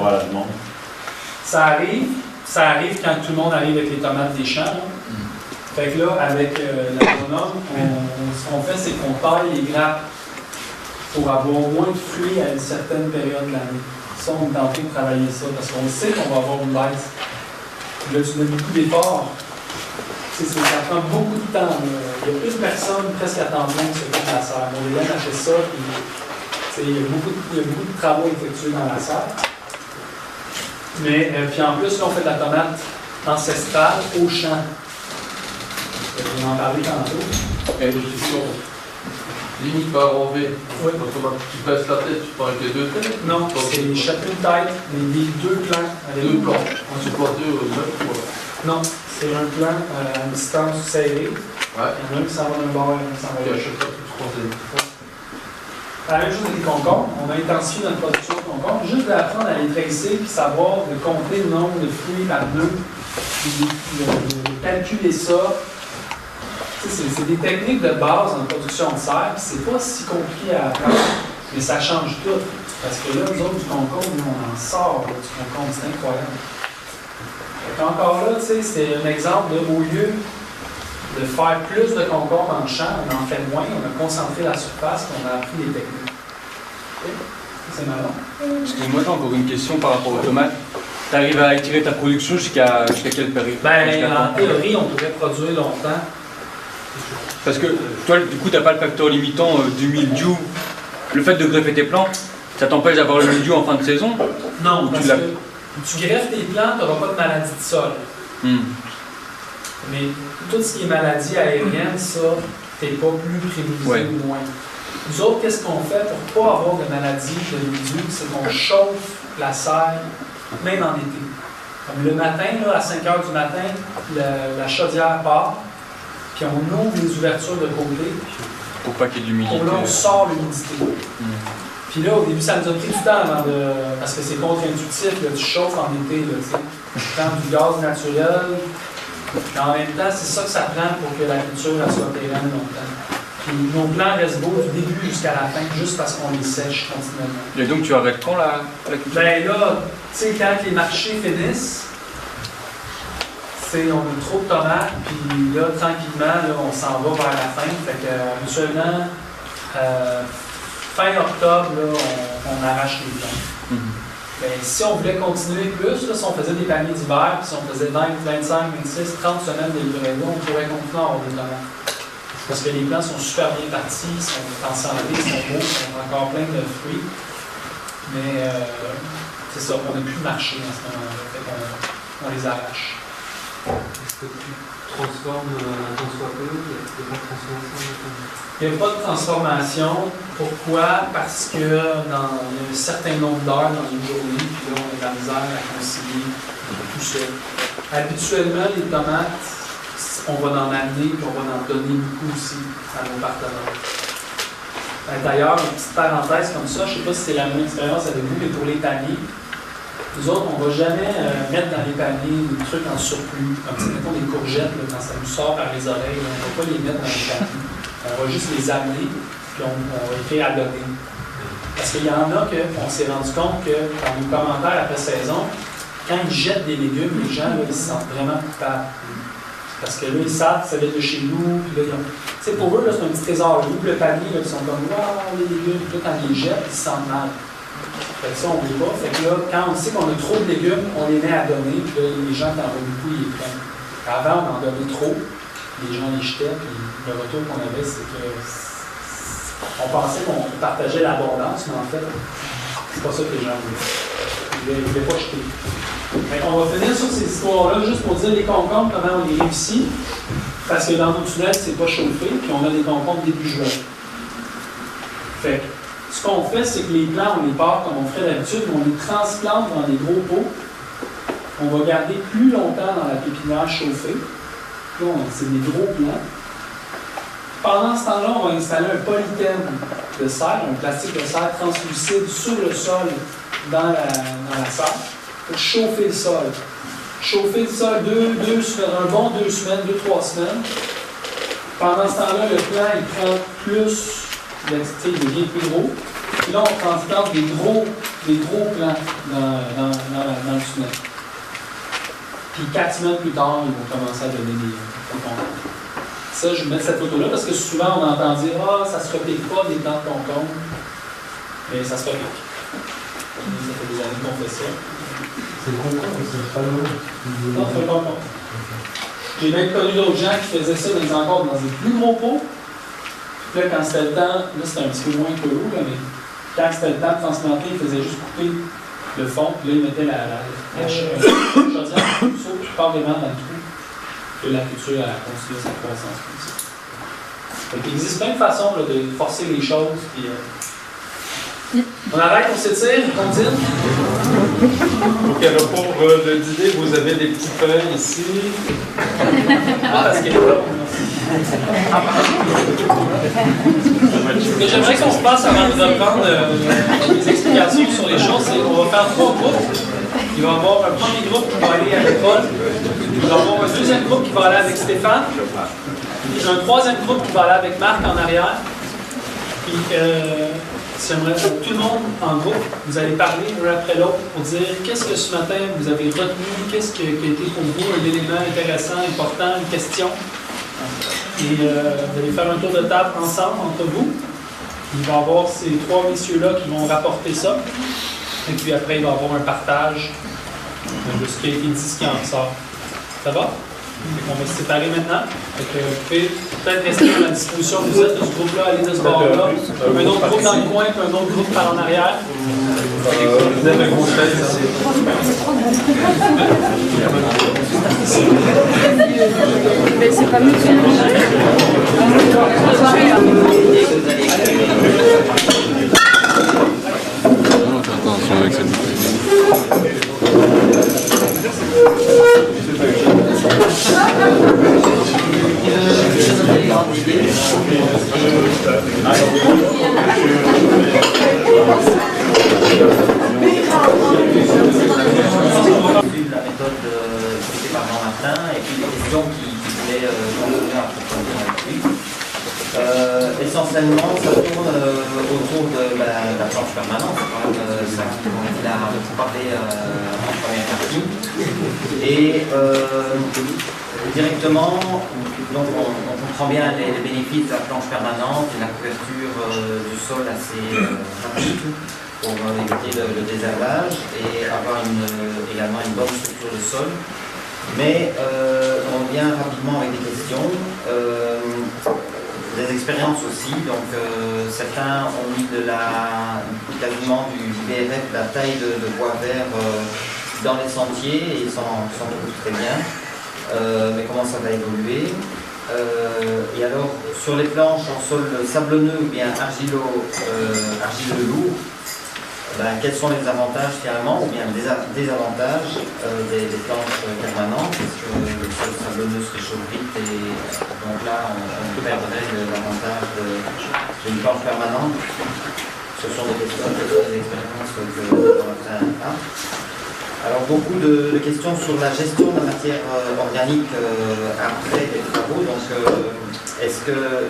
avoir la demande? Ça arrive quand tout le monde arrive avec les tomates des champs. Fait que là, avec l'agronome, ce qu'on fait, c'est qu'on taille les grappes pour avoir moins de fruits à une certaine période de l'année. Ça, on est en train de travailler ça, parce qu'on sait qu'on va avoir une baisse. Là, tu mets beaucoup d'efforts. Ça prend beaucoup de temps. Il y a plus de personnes presque à temps plein qui s'occupent de la serre. On vient d'acheter ça, puis il y a beaucoup de travaux effectués dans la serre. Mais puis en plus, là, on fait de la tomate ancestrale au champ. Je vais en parler tantôt. Et une question. Limite par en V. Oui. Tu passes la tête, tu prends avec les deux têtes? Non, c'est chacune tête, les deux plans. Deux plans. On supporte deux ou neuf. Non, c'est un plan à une distance serrée. Ouais. Il y en a un qui s'en va d'un bord et un qui s'en va de l'autre. La même chose avec les concombres. On a intensifié notre production de concombres. Juste d'apprendre à les tracer et savoir de compter le nombre de fruits par nœud, puis de calculer ça. C'est des techniques de base en production de serre, puis c'est pas si compliqué à apprendre, mais ça change tout. Parce que là, nous autres, du concombre, nous, on en sort là, du concombre, c'est incroyable. Encore là, c'est un exemple de, au lieu de faire plus de concombre en champ, on en fait moins, on a concentré la surface, on a appris les techniques. Okay? C'est marrant. Excuse-moi, j'ai encore une question par rapport aux tomates. Tu arrives à étirer ta production jusqu'à quelle période? En théorie, on pourrait produire longtemps. Parce que toi, du coup, tu n'as pas le facteur limitant du mildiou. Le fait de greffer tes plants, ça t'empêche d'avoir le mildiou en fin de saison? Non, parce que tu greffes tes plants, tu n'auras pas de maladie de sol. Mais tout ce qui est maladie aérienne, ça, tu n'es pas plus prémonisé ou moins. Nous autres, qu'est-ce qu'on fait pour ne pas avoir de maladie de mildiou? C'est qu'on chauffe la serre, même en été. Comme le matin, là, à 5 h du matin, la chaudière part. Puis on ouvre les ouvertures de côté. Pour pas qu'il y ait de l'humidité. Pour là, on sort l'humidité. Puis là, au début, ça nous a pris du temps avant de. Parce que c'est contre-intuitif, là, tu chauffes en été, là, tu prends du gaz naturel. Mais en même temps, c'est ça que ça prend pour que la culture elle soit pérenne longtemps. Puis nos plants restent beaux du début jusqu'à la fin, juste parce qu'on les sèche continuellement. Et donc, tu arrêtes quand la culture? Ben là, tu sais, quand les marchés finissent, on a trop de tomates, puis là, tranquillement, là, on s'en va vers la fin. Fait que, habituellement, fin octobre, là, on arrache les plants. Ben, si on voulait continuer plus, là, si on faisait des paniers d'hiver, puis si on faisait 20, 25, 26, 30 semaines de livraison, on pourrait continuer à avoir des tomates. Parce que les plants sont super bien partis, sont en santé, sont beaux, sont encore pleins de fruits. Mais c'est ça, on n'a plus de marché en ce moment-là. Fait qu'on les arrache. Est-ce que tu transformes tant soit peu? Il n'y a pas de transformation. Pourquoi? Parce que il y a un certain nombre d'heures dans une journée, puis là, on a de la misère à concilier tout ça. Habituellement, les tomates, on va en amener, puis on va en donner beaucoup aussi à nos partenaires. D'ailleurs, une petite parenthèse comme ça, je ne sais pas si c'est la même expérience avec vous, mais pour les paniers, nous autres, on ne va jamais mettre dans les paniers des trucs en surplus, comme mettons des courgettes, là, quand ça nous sort par les oreilles, on ne va pas les mettre dans les paniers. On va juste les amener, puis on va écrire à donner. Parce qu'il y en a qu'on s'est rendu compte que dans nos commentaires après saison, quand ils jettent des légumes, les gens, là, ils se sentent vraiment coupables. Parce que là, ils savent que ça vient de chez nous, puis là, pour eux, là, c'est un petit trésor. Ils ouvrent le panier, là, ils sont comme, waouh, les légumes, puis là, quand ils les jettent, ils se sentent mal. Fait que ça, on ne veut pas. Fait que là, quand on sait qu'on a trop de légumes, on les met à donner, puis là, les gens qui en veulent beaucoup, ils les prennent. Avant, on en donnait trop, les gens les jetaient, puis le retour qu'on avait, c'est que on pensait qu'on partageait l'abondance, mais en fait, c'est pas ça que les gens voulaient. Ils ne voulaient pas jeter. Fait qu'on va finir sur ces histoires-là, juste pour dire les concombres, comment on les réussit. Parce que dans nos tunnels, c'est pas chauffé, puis on a des concombres début juin. Fait que, ce qu'on fait, c'est que les plants, on les part comme on ferait d'habitude, on les transplante dans des gros pots. On va garder plus longtemps dans la pépinière chauffée. Là, c'est des gros plants. Pendant ce temps-là, on va installer un polythène de serre, un plastique de serre translucide sur le sol dans la serre pour chauffer le sol. Chauffer le sol un bon 2 semaines, 2-3 semaines. Pendant ce temps-là, le plant, il prend plus. Il devient plus gros. Puis là, on transplante des gros plants dans Puis 4 semaines plus tard, ils vont commencer à donner des concombre. Ça, je mets cette photo-là parce que souvent on entend dire ah, ça se repique pas des dents de concombre. Mais ça se repique. Ça fait des années qu'on fait ça. C'est le concombre, c'est pas le nom. Non, c'est pas bon. J'ai même connu d'autres gens qui faisaient ça encore dans des plus gros pots. Puis là, quand c'était le temps, là c'était un petit peu moins que vous, là, mais quand c'était le temps de transplanter, ils faisaient juste couper le fond, puis là, ils mettaient la chaudière carrément dans le trou. Que la culture a continué sa croissance comme ça. Donc, il existe plein de façons là, de forcer les choses. Puis, on arrête, on s'étire, on continue. Ok, alors pour le dîner, vous avez des petits pains ici. Ah, parce qu'il est là. Ce que j'aimerais qu'on se passe avant de reprendre les explications sur les choses, c'est qu'on va faire 3 groupes. Il va y avoir un premier groupe qui va aller avec Paul. Il va y avoir un deuxième groupe qui va aller avec Stéphane. Puis un troisième groupe qui va aller avec Marc en arrière. Puis j'aimerais que tout le monde en groupe, vous allez parler l'un après l'autre pour dire qu'est-ce que ce matin vous avez retenu, qu'est-ce qui a été pour vous un élément intéressant, important, une question. Et vous allez faire un tour de table ensemble entre vous. Il va y avoir ces 3 messieurs-là qui vont rapporter ça. Et puis après, il va y avoir un partage de ce qui a été dit, ce qui en sort. Ça va? On va se séparer maintenant. Donc, vous pouvez peut-être rester à la disposition de vous êtes de ce groupe-là, aller de ce bord-là. Un autre groupe dans le coin, puis un autre groupe par en arrière. Venez avec vos chaises. Mais c'est pas mieux que attention avec cette bouteille. La méthode expliquée par Jean-Martin et puis les questions qui voulaient continuer à approfondir avec lui. Essentiellement, ça tourne autour de la planche permanente, c'est quand même ça dont il a parlé en première partie. Et directement, donc on comprend bien les bénéfices de la planche permanente et la couverture du sol assez rapide pour éviter le désherbage et avoir également une bonne structure de sol. Mais on vient rapidement avec des questions. Des expériences aussi, donc certains ont mis quasiment du BRF, la taille de bois vert dans les sentiers et s'en trouvent très bien, mais comment ça va évoluer. Et alors sur les planches en sol sablonneux ou bien argileux lourd, quels sont les avantages finalement ou bien les désavantages des planches permanentes, parce que le sol sablonneux se réchauffe vite et donc là on perdrait l'avantage d'une planche permanente. Ce sont des questions, des expériences que Jean-Martin a. Alors beaucoup de questions sur la gestion de la matière organique après les travaux. Donc est-ce que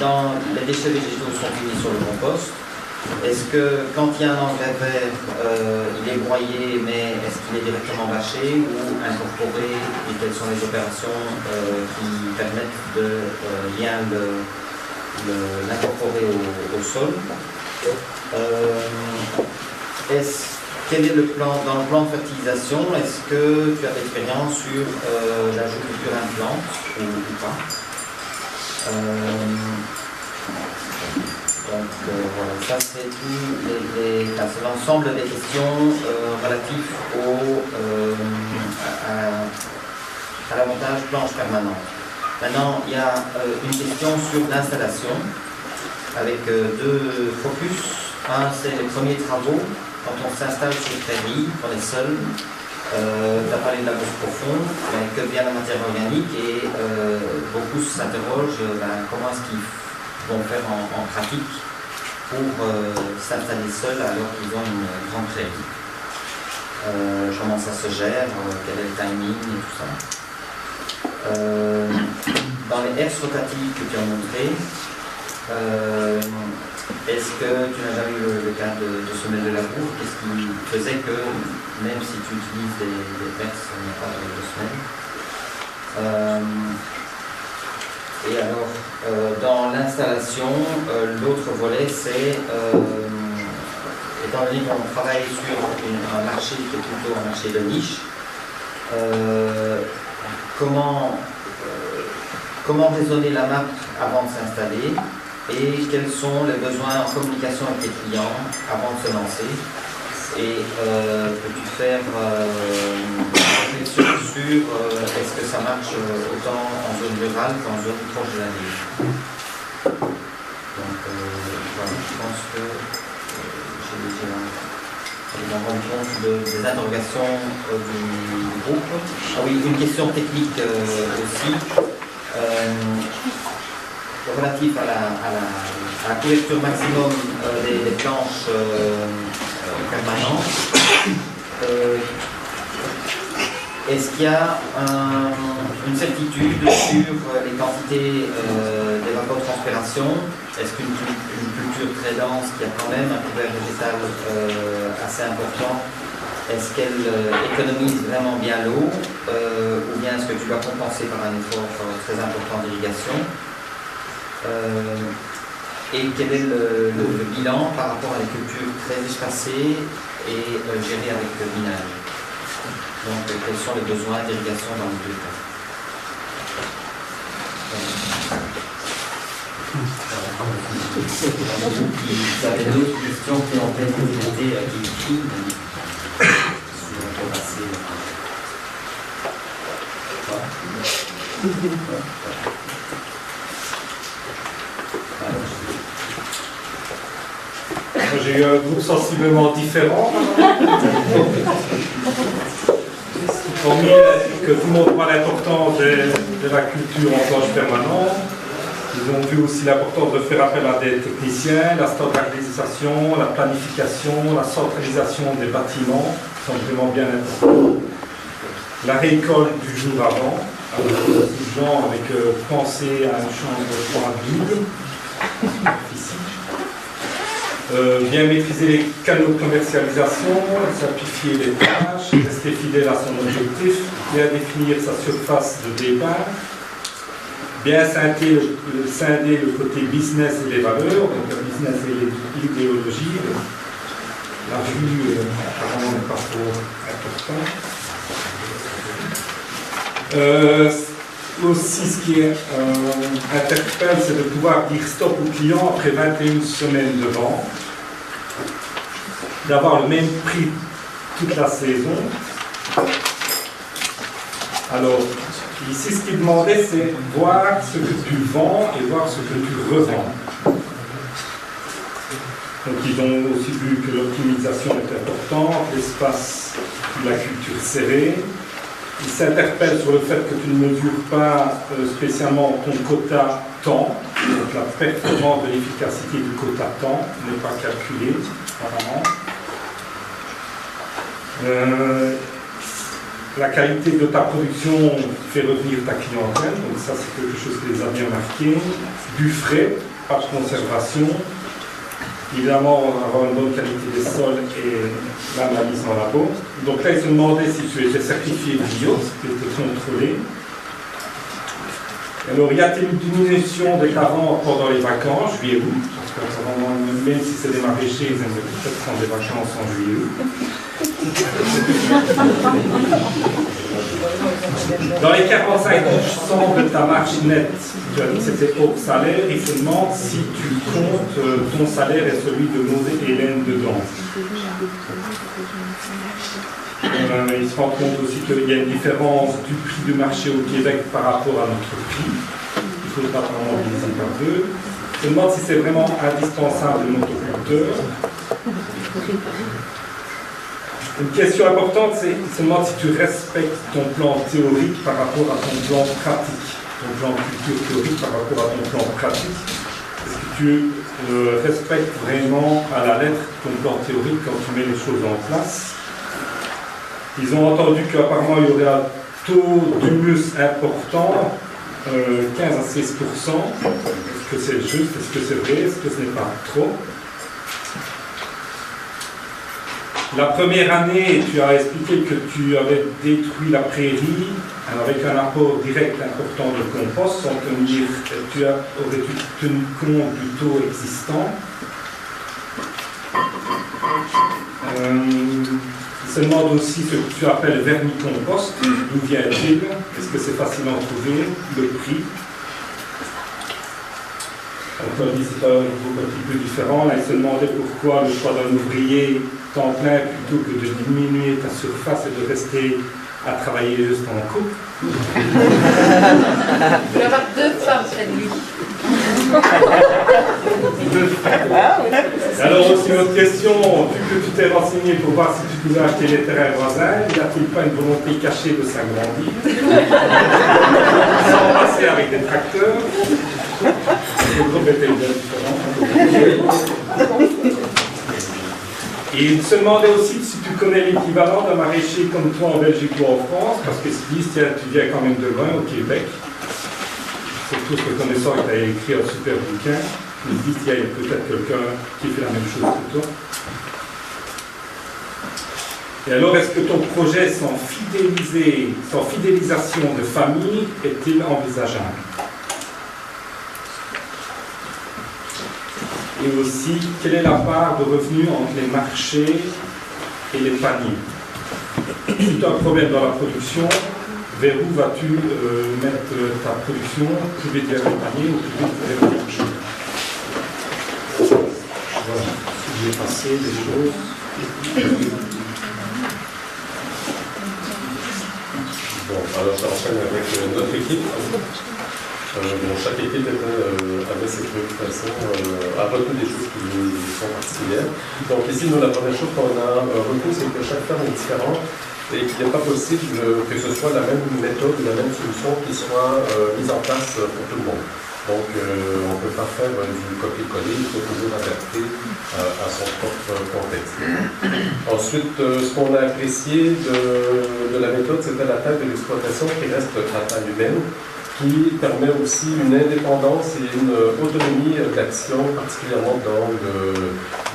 dans les déchets végétaux sont finis sur le compost? Est-ce que quand il y a un engrais vert, il est broyé, mais est-ce qu'il est directement bâché ou incorporé? Et quelles sont les opérations qui permettent de bien l'incorporer au sol? Quel est le plan, dans le plan de fertilisation, est-ce que tu as l'expérience sur l'ajout de culture implante ou pas? Donc voilà, ça c'est c'est l'ensemble des questions relatives à l'avantage planche permanente. Maintenant, il y a une question sur l'installation avec 2 focus. Un, c'est les premiers travaux. Quand on s'installe sur une prairie, on est seul. Tu as parlé de la bourse profonde, que vient la matière organique et beaucoup s'interrogent comment est-ce qu'ils vont faire en pratique pour s'installer seul alors qu'ils ont une grande prairie. Comment ça se gère, quel est le timing et tout ça. Dans les herses rotatives que tu as montrées, est-ce que tu n'as jamais eu le cas de semer de la bourre? Qu'est-ce qui faisait que même si tu utilises des perces, il n'y a pas de semelles. Et alors, dans l'installation, l'autre volet, c'est, étant donné qu'on travaille sur un marché qui est plutôt un marché de niche, comment raisonner la map avant de s'installer et quels sont les besoins en communication avec les clients avant de se lancer. Et peux-tu faire une réflexion sur est-ce que ça marche autant en zone rurale qu'en zone proche de la ville. Donc voilà, je pense que j'ai déjà rendu compte des interrogations du groupe. Ah oui, une question technique aussi. Relative à la couverture maximum des planches permanentes. Est-ce qu'il y a une certitude sur les quantités d'évapotranspiration? Est-ce qu'une culture très dense qui a quand même un couvert végétal assez important, est-ce qu'elle économise vraiment bien l'eau ou bien est-ce que tu dois compenser par un effort très important d'irrigation? Et quel est le bilan par rapport à des cultures très espacées et gérées avec le binage? Donc quels sont les besoins d'irrigation dans les deux cas? Vous avez d'autres questions qui ont été présentées à qui écrit, si on peut passer. J'ai eu un groupe sensiblement différent. Hormis que tout le monde voit l'importance de la culture en planche permanente, ils ont vu aussi l'importance de faire appel à des techniciens, la standardisation, la planification, la centralisation des bâtiments sont vraiment bien importants. La récolte du jour avant, avec penser à une chambre froide double. Bien maîtriser les canaux de commercialisation, simplifier les tâches, rester fidèle à son objectif, bien définir sa surface de départ, bien scinder le côté business et les valeurs, donc le business et l'idéologie. La vue, apparemment, n'est pas trop important. Aussi, ce qui interpelle, c'est de pouvoir dire stop au client après 21 semaines de vente, d'avoir le même prix toute la saison. Alors, ici, ce qu'il demandait, c'est voir ce que tu vends et voir ce que tu revends. Donc, ils ont aussi vu que l'optimisation est importante, l'espace de la culture serrée. Il s'interpelle sur le fait que tu ne mesures pas spécialement ton quota temps, donc la performance de l'efficacité du quota temps n'est pas calculée apparemment. La qualité de ta production fait revenir ta clientèle, donc ça c'est quelque chose qui les a bien marqués. Du frais, pas de conservation. Évidemment, avoir une bonne qualité des sols et l'analyse en labo. Donc là, ils se demandaient si tu étais certifié bio, si tu étais contrôlé. Alors, y a-t-il une diminution des carences pendant les vacances, juillet-août? Parce que même si c'est des maraîchers, ils aiment peut-être prendre des vacances en juillet-août. Dans les 45% de ta marge nette, tu as dit que c'était hors salaire, il se demande si tu comptes ton salaire et celui de Maud et Hélène dedans. Il se rend compte aussi qu'il y a une différence du prix du marché au Québec par rapport à notre prix. Il faudra vraiment diviser par deux. Il se demande si c'est vraiment indispensable le motoculteur. Une question importante, c'est qu'il se demande si tu respectes ton plan théorique par rapport à ton plan pratique. Ton plan de culture théorique par rapport à ton plan pratique. Est-ce que tu respectes vraiment à la lettre ton plan théorique quand tu mets les choses en place? Ils ont entendu qu'apparemment il y aurait un taux d'humus important, 15 à 16%. Est-ce que c'est juste? Est-ce que c'est vrai? Est-ce que ce n'est pas trop? La première année, tu as expliqué que tu avais détruit la prairie avec un apport direct important de compost sans tenir, aurais-tu tenu compte du taux existant. Il se demande aussi ce que tu appelles vermicompost, d'où vient-il? Est-ce que c'est facile à trouver? Le prix? On peut dire que c'est un petit peu différent. Là, il se demandait pourquoi le choix d'un ouvrier temps plein plutôt que de diminuer ta surface et de rester à travailler juste en couple. Il va y avoir 2 femmes près de lui. Alors aussi une autre question, vu que tu t'es renseigné pour voir si tu pouvais acheter les terrains voisins, n'y a-t-il pas une volonté cachée de s'agrandir sans passer avec des tracteurs? Le groupe était bien différent. Et il se demandait aussi si tu connais l'équivalent d'un maraîcher comme toi en Belgique ou en France, parce que tu viens quand même de loin, au Québec. Surtout ce connaissant que tu as écrit un super bouquin. Ils disent qu'il y a peut-être quelqu'un qui fait la même chose que toi. Et alors, est-ce que ton projet sans fidélisation de famille est-il envisageable? Et aussi, quelle est la part de revenus entre les marchés et les paniers? Si tu as un problème dans la production, vers où vas-tu mettre ta production? Plus vite vers les paniers ou plus vite vers les marchés? Voilà, si j'ai passé des choses. Bon, alors j'enchaîne avec notre équipe. Chaque équipe avait ses préoccupations, a retenu des choses qui nous sont particulières. Donc ici, nous, la première chose qu'on a retenu, c'est que chaque ferme est différente et qu'il n'est pas possible que ce soit la même méthode, la même solution qui soit mise en place pour tout le monde. Donc on ne peut pas faire du copier-coller, il faut toujours adapter à son propre contexte. Ensuite, ce qu'on a apprécié de la méthode, c'était la taille de l'exploitation qui reste à taille humaine, qui permet aussi une indépendance et une autonomie d'action, particulièrement dans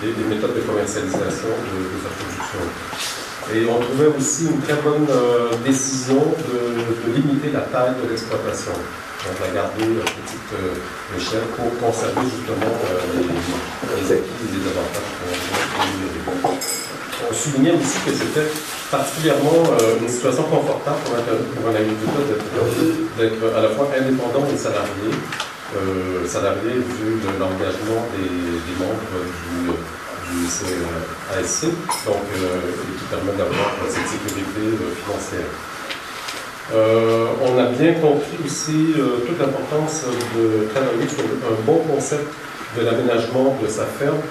les méthodes de commercialisation de sa production. Et on trouvait aussi une très bonne décision de limiter la taille de l'exploitation. On va garder une petite échelle pour conserver justement les acquis et les avantages qu'on a. On soulignait aussi que c'était particulièrement une situation confortable pour un agriculteur d'être à la fois indépendant et salarié. Salarié vu de l'engagement des membres du CASC, donc qui permet d'avoir cette sécurité financière. On a bien compris aussi toute l'importance de travailler sur un bon concept de l'aménagement de sa ferme,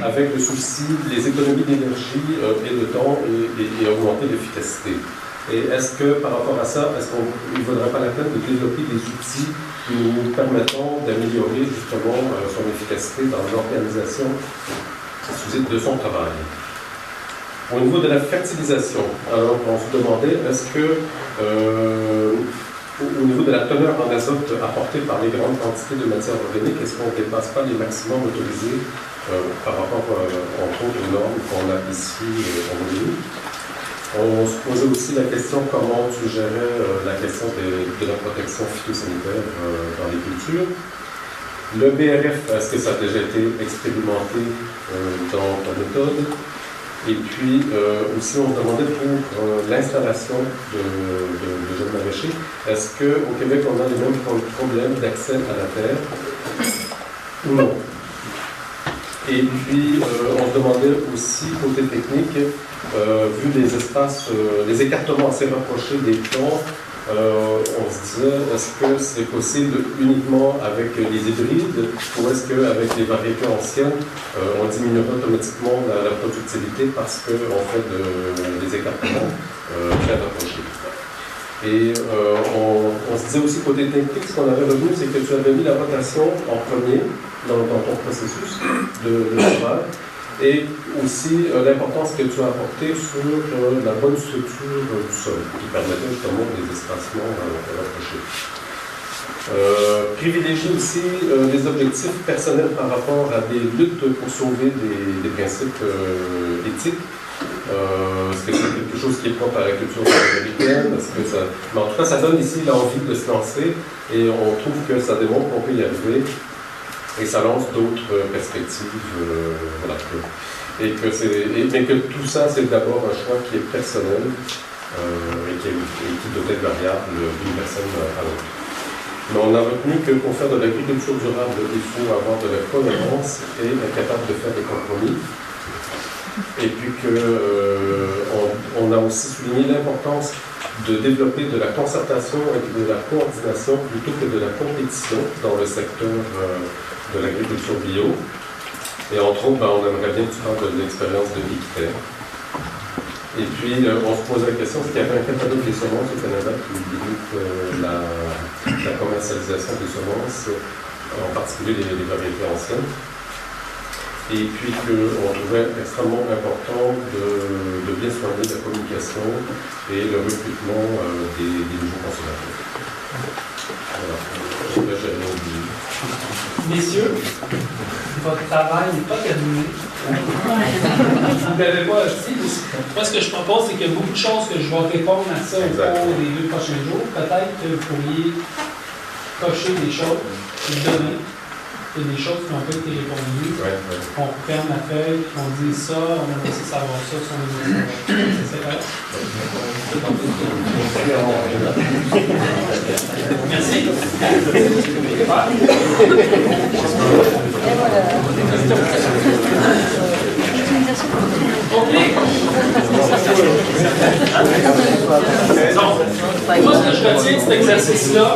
avec le souci des économies d'énergie et de temps et augmenter l'efficacité. Et est-ce que par rapport à ça, est-ce qu'il ne vaudrait pas la peine de développer des outils qui nous permettront d'améliorer justement son efficacité dans l'organisation de son travail? Au niveau de la fertilisation, alors on se demandait est-ce que au niveau de la teneur en azote apportée par les grandes quantités de matière organique, est-ce qu'on ne dépasse pas les maximums autorisés par rapport entre autres aux normes qu'on a ici en Bolivie? On se posait aussi la question comment tu gérais la question de la protection phytosanitaire dans les cultures. Le BRF, est-ce que ça a déjà été expérimenté dans ta méthode? Et puis aussi on se demandait pour l'installation de jeunes maraîchers, est-ce qu'au Québec on a les mêmes problèmes d'accès à la terre ou non? Et puis on se demandait aussi côté technique, vu les espaces, les écartements assez rapprochés des plants, on se disait, est-ce que c'est possible uniquement avec les hybrides ou est-ce qu'avec les variétés anciennes, on diminuera automatiquement la productivité parce qu'on fait des écartements très rapprochés. Et on se disait aussi côté technique, ce qu'on avait retenu, c'est que tu avais mis la rotation en premier dans ton processus de travail. Et aussi l'importance que tu as apportée sur la bonne structure du sol, qui permettait justement des espacements rapprochés. Privilégier aussi des objectifs personnels par rapport à des luttes pour sauver des principes éthiques. Est-ce que c'est quelque chose qui est propre à la culture américaine? Mais en tout cas, ça donne ici l'envie de se lancer et on trouve que ça démontre qu'on peut y arriver et ça lance d'autres perspectives. Voilà. Mais que tout ça, c'est d'abord un choix qui est personnel et qui doit être variable d'une personne à l'autre. Mais on a retenu que pour faire de l'agriculture durable, il faut avoir de la cohérence et être capable de faire des compromis. Et puis qu'on a aussi souligné l'importance de développer de la concertation et de la coordination plutôt que de la compétition dans le secteur de l'agriculture bio. Et entre autres, on aimerait bien que tu parles de l'expérience de Victor. Et puis, on se pose la question, est-ce qu'il y avait un catalogue des semences au Canada qui limite la commercialisation des semences, en particulier les variétés anciennes? Et puis qu'on trouvait extrêmement important de bien soigner la communication et le recrutement des nouveaux consommateurs. Voilà. Là, j'ai rien oublié. Messieurs, votre travail n'est pas terminé. Vous ne l'avez pas aussi. Moi, ce que je propose, c'est qu'il y a beaucoup de choses que je vais répondre à ça au cours des 2 prochains jours. Peut-être que vous pourriez cocher des choses et donner. Il y a des choses qui n'ont pas été répondues. On prenne la feuille, on dit ça, on a laissé savoir ça, si on a laissé savoir ça. C'est vrai? Merci. OK. Donc, moi, ce que je retiens de cet exercice-là,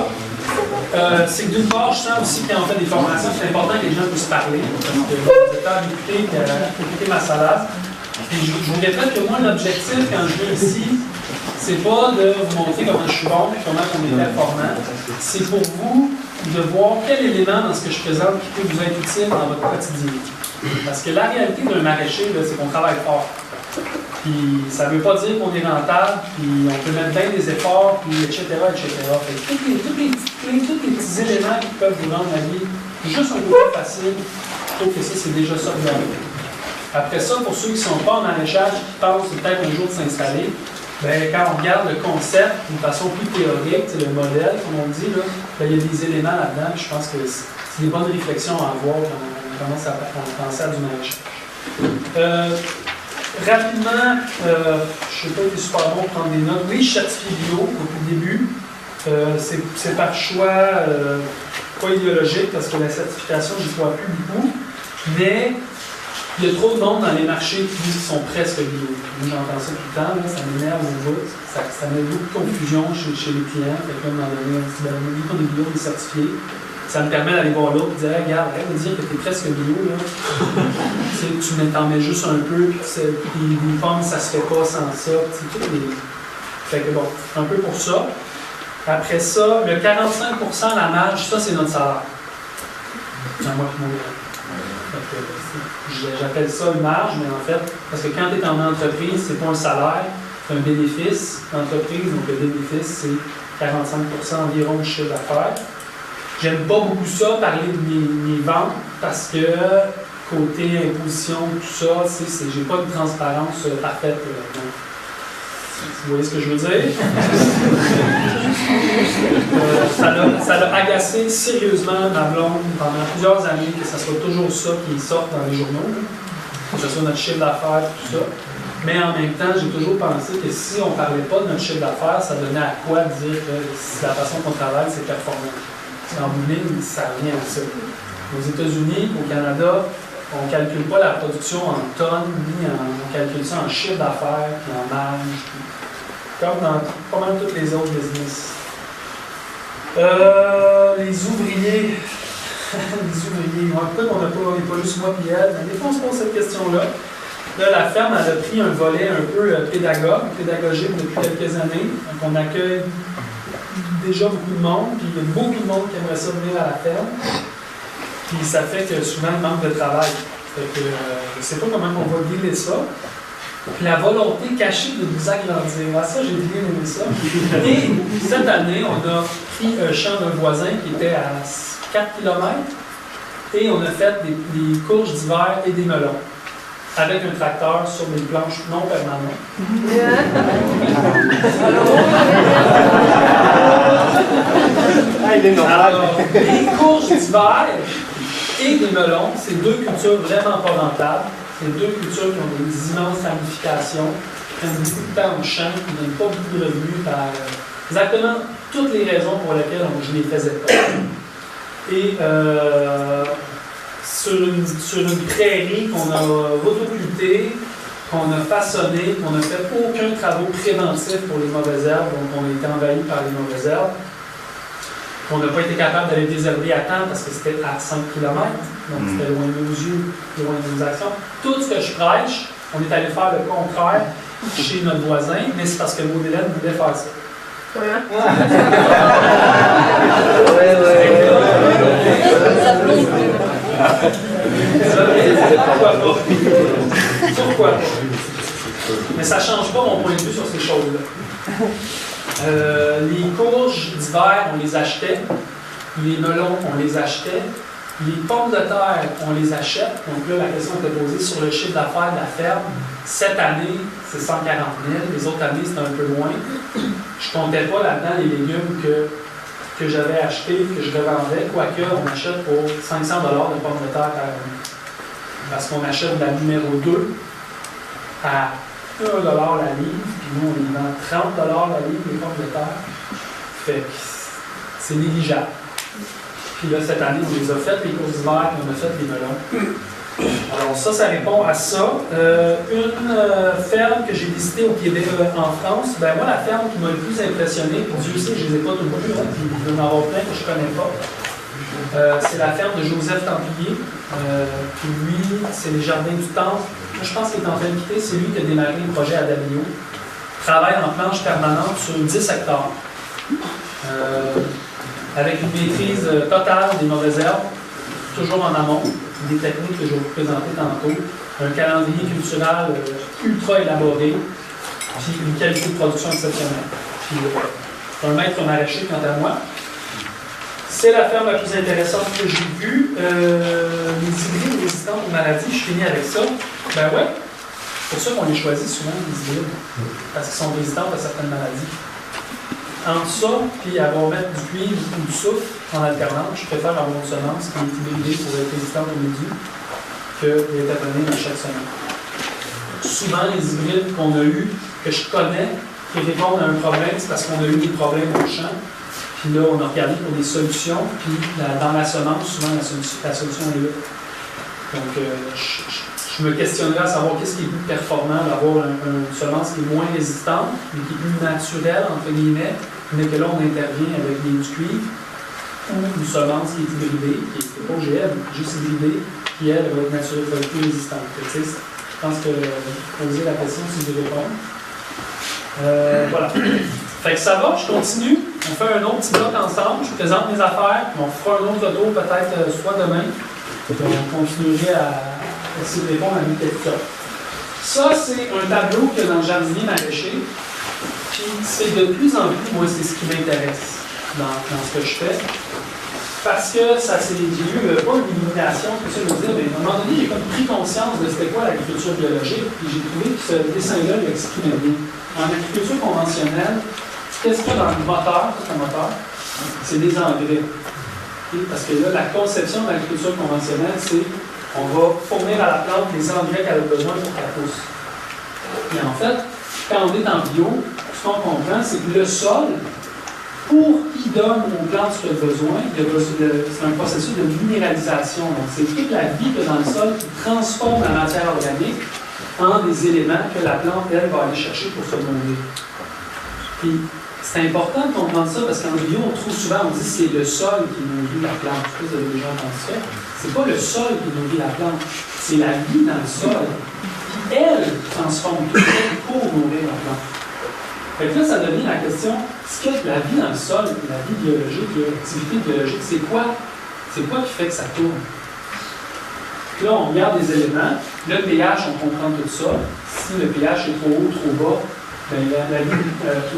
c'est que d'une part, je sens aussi qu'en fait des formations, c'est important que les gens puissent parler, parce que vous êtes à écouter ma salade. Puis je vous répète que moi, l'objectif quand je viens ici, c'est pas de vous montrer comment je suis bon et comment on est performant. C'est pour vous de voir quel élément dans ce que je présente qui peut vous être utile dans votre quotidien. Parce que la réalité d'un maraîcher, c'est qu'on travaille fort. Puis ça ne veut pas dire qu'on est rentable, puis on peut mettre bien des efforts, puis etc. Tous les petits éléments qui peuvent vous rendre la vie juste un peu plus facile, je trouve que ça, c'est déjà ça de gagner. Après ça, pour ceux qui ne sont pas en maraîchage, qui pensent peut-être un jour de s'installer, ben, quand on regarde le concept d'une façon plus théorique, le modèle, comme on dit, là, ben, il y a des éléments là-dedans, je pense que c'est des bonnes réflexions à avoir quand on commence à penser à du maraîchage. Rapidement, je ne sais pas si c'est super bon de prendre des notes. Oui, je certifie bio depuis le début. C'est par choix pas idéologique parce que la certification, je n'y crois plus beaucoup. Mais il y a trop de monde dans les marchés qui disent qu'ils sont presque bio. J'entends ça tout le temps, là, ça m'énerve au bout. Ça met beaucoup de confusion chez les clients. Fait que là, à un moment donné, on se dit, oui, on est bio, on est certifié. Ça me permet d'aller voir l'autre et de dire, hey, regarde, arrête de dire que tu es presque bio, là. Tu t'en mets juste un peu, puis les pommes, ça se fait pas sans ça. Fait que bon, un peu pour ça. Après ça, le 45% la marge, ça, c'est notre salaire. C'est moi qui j'appelle ça une marge, mais en fait, parce que quand tu es en entreprise, c'est pas un salaire, c'est un bénéfice d'entreprise. Donc le bénéfice, c'est 45% environ du chiffre d'affaires. J'aime pas beaucoup ça, parler de mes ventes, parce que côté imposition, tout ça, j'ai pas une transparence parfaite. Donc, vous voyez ce que je veux dire? Ça l'a agacé sérieusement ma blonde pendant plusieurs années, que ce soit toujours ça qui sorte dans les journaux, que ce soit notre chiffre d'affaires, tout ça. Mais en même temps, j'ai toujours pensé que si on ne parlait pas de notre chiffre d'affaires, ça donnait à quoi dire que la façon qu'on travaille, c'est performant. En ligne, ça revient à ça. Aux États-Unis, au Canada, on ne calcule pas la production en tonnes, ni on calcule ça en chiffre d'affaires, puis en marge, comme dans pas mal tous les autres business. Les ouvriers. Les ouvriers. Pourquoi on n'a pas juste moi et elle? Mais des fois, on se pose cette question-là. Là, la ferme, elle a pris un volet un peu pédagogique depuis quelques années. Donc, on accueille déjà beaucoup de monde, puis il y a beaucoup de monde qui aimerait ça venir à la ferme. Puis ça fait que souvent, il manque de travail. Fait que je ne sais pas comment on va dealer ça. Puis la volonté cachée de nous agrandir. Ah, ça, j'ai bien aimé ça. Et cette année, on a pris un champ d'un voisin qui était à 4 km et on a fait des courges d'hiver et des melons avec un tracteur sur des planches non permanentes. Alors, les courges d'hiver et des melons, c'est deux cultures vraiment pas rentables. C'est deux cultures qui ont des immenses ramifications, qui prennent beaucoup de temps au champ, qui ne donnent pas beaucoup de revenus par exactement toutes les raisons pour lesquelles je ne les faisais pas. Et sur une prairie qu'on a rotocultée, qu'on a façonnée, qu'on n'a fait aucun travaux préventifs pour les mauvaises herbes, donc on a été envahi par les mauvaises herbes, qu'on n'a pas été capable d'aller désherber à temps parce que c'était à 5 km, donc c'était loin de nos yeux, loin de nos actions. Tout ce que je prêche, on est allé faire le contraire chez notre voisin, mais c'est parce que Maud-Hélène voulait faire ça. Pourquoi pas? Mais ça ne change pas mon point de vue sur ces choses-là. Les courges d'hiver, on les achetait. Les melons, on les achetait. Les pommes de terre, on les achète. Donc là, la question était posée sur le chiffre d'affaires de la ferme. Cette année, c'est 140 000. Les autres années, c'était un peu moins. Je ne comptais pas là-dedans les légumes que j'avais achetés, que je revendais. Quoique, on achète pour 500 $ de pommes de terre par année. Parce qu'on achète la numéro 2 à 1 $ la livre, puis nous, on les vend 30 $ la livre, les pommes de terre. Fait que c'est négligeable. Puis là, cette année, on les a faites, les courses d'hiver, puis on a fait les melons. Alors ça répond à ça. Une ferme que j'ai visitée au Québec, en France, ben moi, la ferme qui m'a le plus impressionné, puis Dieu sait, je ne les ai pas tous vus, hein, puis il doit y en avoir plein que je ne connais pas. C'est la ferme de Joseph Templier. Puis lui, c'est les jardins du Temple. Moi, je pense qu'il est en train de quitter. C'est lui qui a démarré le projet à Davigno. Travaille en planche permanente sur 10 hectares. Avec une maîtrise totale des mauvaises herbes, toujours en amont, des techniques que je vais vous présenter tantôt, un calendrier culturel ultra élaboré, puis une qualité de production exceptionnelle. Puis un maître maraîcher, quant à moi. C'est la ferme la plus intéressante que j'ai vue. Les hybrides résistants aux maladies, je finis avec ça. Ben ouais, c'est pour ça qu'on les choisit souvent, les hybrides, parce qu'ils sont résistants à certaines maladies. Entre ça, puis avoir mettre du cuivre ou du soufre en alternance, je préfère avoir une semence qui est hybridée pour être résistante aux mildiou que d'être apprenée à chaque semaine. Souvent, les hybrides qu'on a eus, que je connais, qui répondent à un problème, c'est parce qu'on a eu des problèmes au champ. Puis là, on a regardé pour des solutions, puis dans la semence, souvent, la solution est là. Donc, je me questionnerais à savoir qu'est-ce qui est plus performant d'avoir une semence qui est moins résistante, mais qui est plus naturelle, entre guillemets, mais que là, on intervient avec du cuivre, ou une semence qui est hybridée, qui n'est pas OGM, juste hybridée, qui, elle, va être naturelle, va être plus résistante. Je pense que poser la question si je réponds. Voilà. Fait que ça va, je continue. On fait un autre petit bloc ensemble. Je présente mes affaires. Puis on fera un autre tour peut-être soit demain. On continuerait à essayer de répondre à mes questions. Ça, c'est un tableau qu'il y a dans le jardinier maraîcher. Puis c'est de plus en plus, moi, c'est ce qui m'intéresse dans ce que je fais. Parce que ça s'est eu, pas une limitation, tout ça, dire, mais à un moment donné, j'ai comme pris conscience de c'était quoi l'agriculture biologique, puis j'ai trouvé que ce dessin-là l'exprimait bien. En agriculture conventionnelle, qu'est-ce qu'il y a dans le moteur, c'est des engrais. Okay? Parce que là, la conception de l'agriculture conventionnelle, c'est on va fournir à la plante les engrais qu'elle a besoin pour qu'elle pousse. Et en fait, quand on est en bio, ce qu'on comprend, c'est que le sol, pour qu'il donne aux plantes ce qu'elles ont besoin, c'est un processus de minéralisation. Donc, c'est toute la vie que dans le sol qui transforme la matière organique en des éléments que la plante, elle, va aller chercher pour se nourrir. Puis, c'est important de comprendre ça parce qu'en bio, on trouve souvent, on dit que c'est le sol qui nourrit la plante. Je sais pas si vous avez déjà entendu ça. C'est pas le sol qui nourrit la plante, c'est la vie dans le sol. Puis, elle transforme tout ça pour nourrir la plante. Fait que là, ça devient la question, est-ce que la vie dans le sol, la vie biologique, l'activité biologique, c'est quoi qui fait que ça tourne? Puis là, on regarde des éléments, le pH, on comprend tout ça, si le pH est trop haut, trop bas, ben,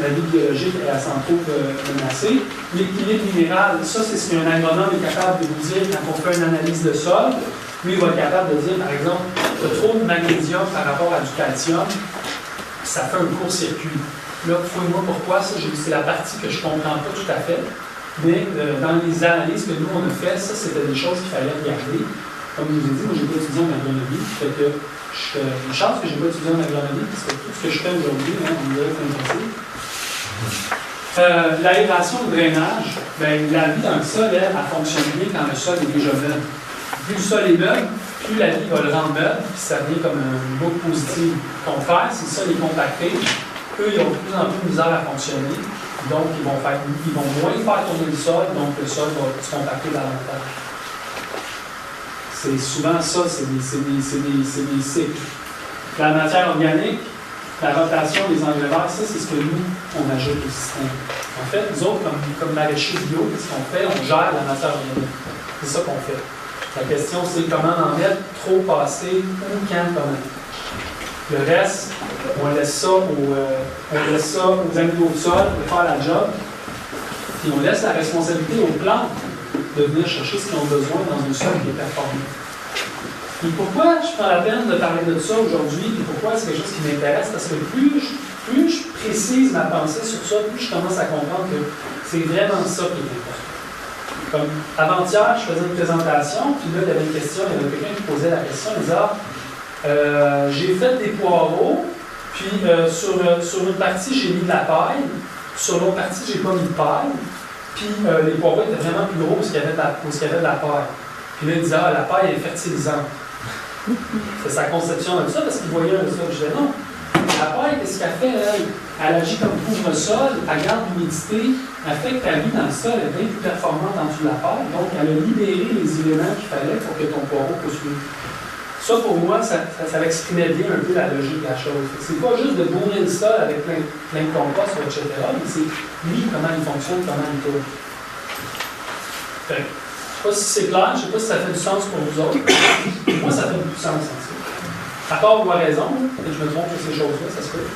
la vie biologique, elle s'en trouve menacée. L'équilibre minéral, ça, c'est ce qu'un agronome est capable de vous dire quand on fait une analyse de sol. Lui, il va être capable de dire, par exemple, tu as trop de magnésium par rapport à du calcium, ça fait un court-circuit. Là, fouille-moi pourquoi, ça, c'est la partie que je ne comprends pas tout à fait. Mais dans les analyses que nous, on a fait, ça, c'était des choses qu'il fallait regarder. Comme je vous ai dit, moi, je n'ai pas étudié en agronomie, fait que une chance que je n'ai pas étudié en agronomie, parce que tout ce que je fais aujourd'hui, hein, on dirait que c'est impossible. L'aération, le drainage, ben, la vie dans le sol, elle fonctionne bien quand le sol est déjà meuble. Plus le sol est meuble, plus la vie va le rendre meuble, puis ça devient comme une boucle positive. Au contraire, si le sol est compacté, eux, ils ont de plus en plus de misère à fonctionner. Donc, ils vont moins faire tourner le sol, donc le sol va se compacter davantage. C'est souvent ça, c'est des cycles. La matière organique, la rotation des engrais verts, ça, c'est ce que nous, on ajoute au système. En fait, nous autres, comme maraîchers bio, qu'est-ce qu'on fait? On gère la matière organique. C'est ça qu'on fait. La question, c'est comment en mettre, trop passer, ou quand, comment. Le reste, on laisse ça aux animaux de sol pour faire la job. Puis on laisse la responsabilité aux plantes de venir chercher ce qu'ils ont besoin dans un sol qui est performant. Et pourquoi je prends la peine de parler de ça aujourd'hui, et pourquoi c'est quelque chose qui m'intéresse? Parce que plus je précise ma pensée sur ça, plus je commence à comprendre que c'est vraiment ça qui est important. Comme avant-hier, je faisais une présentation, puis là, il y avait une question, il y avait quelqu'un qui posait la question, il disait j'ai fait des poireaux, puis sur une partie, j'ai mis de la paille, sur l'autre partie, j'ai pas mis de paille, puis les poireaux étaient vraiment plus gros parce qu'il y avait de la paille. Puis là, il disait la paille est fertilisante. C'est sa conception de ça, parce qu'il voyait un sol. Je disais non, la paille, qu'est-ce qu'elle fait, elle agit comme couvre-sol, elle garde l'humidité, elle fait que ta vie dans le sol est bien plus performante en dessous de la paille, donc elle a libéré les éléments qu'il fallait pour que ton poireau puisse vivre. Ça, pour moi, ça exprimait bien un peu la logique de la chose. C'est pas juste de bourrer le sol avec plein de compost, etc., mais c'est lui, comment il fonctionne, comment il tourne. Je ne sais pas si c'est clair, je ne sais pas si ça fait du sens pour vous autres. Moi, ça fait beaucoup de sens. À part avoir raison, et je me trompe sur ces choses-là, ça se peut.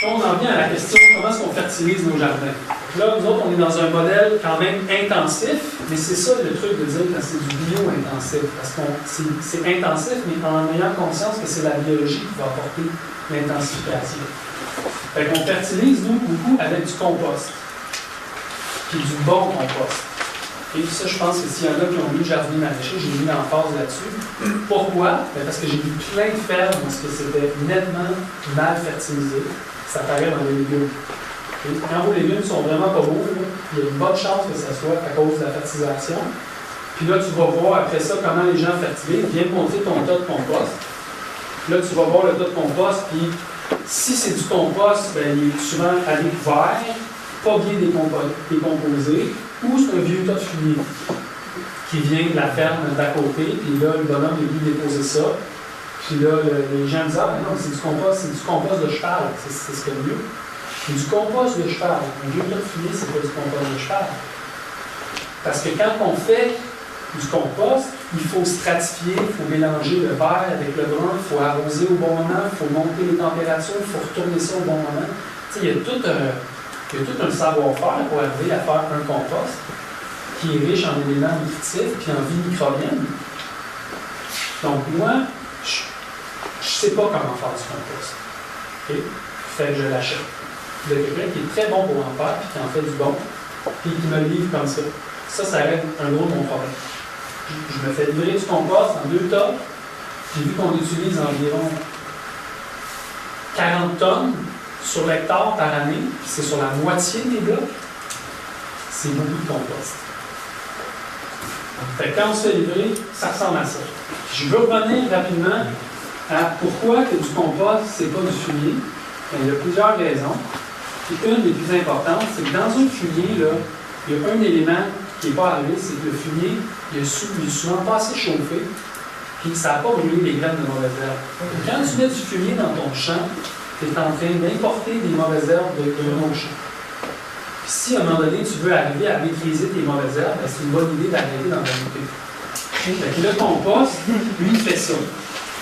On en vient à la question, comment est-ce qu'on fertilise nos jardins? Là, nous autres, on est dans un modèle quand même intensif, mais c'est ça le truc de dire quand c'est du bio-intensif. Parce que c'est intensif, mais en ayant conscience que c'est la biologie qui va apporter l'intensification. Fait qu'on fertilise, nous, beaucoup avec du compost. Puis du bon compost. Et ça, je pense que s'il y en a qui ont lu Jardinier maraîcher, j'ai mis l'emphase là-dessus. Pourquoi? Parce que j'ai vu plein de fermes où c'était nettement mal fertilisé. Ça paraît dans les légumes. Et quand vos légumes sont vraiment pas beaux, il y a une bonne chance que ça soit à cause de la fertilisation. Puis là, tu vas voir après ça comment les gens fertilisent. Viens montrer ton tas de compost. Là, tu vas voir le tas de compost, puis si c'est du compost, ben, il est souvent à découvert, pas bien décomposé, ou c'est un vieux tas de fumier qui vient de la ferme d'à côté, puis là, le bonhomme est venu déposer ça. Puis là, les gens disent non, c'est du compost de cheval, c'est ce qu'il y a de mieux. C'est du compost de cheval. Un vieux tas de fumier, c'est pas du compost de cheval. Parce que quand on fait du compost, il faut stratifier, il faut mélanger le vert avec le brun, il faut arroser au bon moment, il faut monter les températures, il faut retourner ça au bon moment. Tu sais, il y a tout un savoir-faire pour arriver à faire un compost qui est riche en éléments nutritifs et en vie microbienne. Donc moi, je ne sais pas comment faire du compost. Okay? Fait que je l'achète. Il y a quelqu'un qui est très bon pour en faire, puis qui en fait du bon, puis qui me le livre comme ça. Ça règle un gros de mon problème. Je me fais livrer du compost en 2 tas, puis vu qu'on utilise environ 40 tonnes sur l'hectare par année, puis c'est sur la moitié des blocs, c'est beaucoup de compost. Fait que quand on se fait livrer, ça ressemble à ça. Je veux revenir rapidement à pourquoi que du compost, c'est pas du fumier. Il y a plusieurs raisons. Puis une des plus importantes, c'est que dans un fumier, là, il y a un élément qui n'est pas arrivé, c'est que le fumier, il est souvent pas assez chauffé, puis ça n'a pas brûlé les graines de mauvaises herbes. Quand tu mets du fumier dans ton champ, tu es en train d'importer des mauvaises herbes d'un autre champ. Puis si à un moment donné, tu veux arriver à maîtriser tes mauvaises herbes, c'est une bonne idée d'arrêter d'en rajouter. Le compost, lui, il fait ça.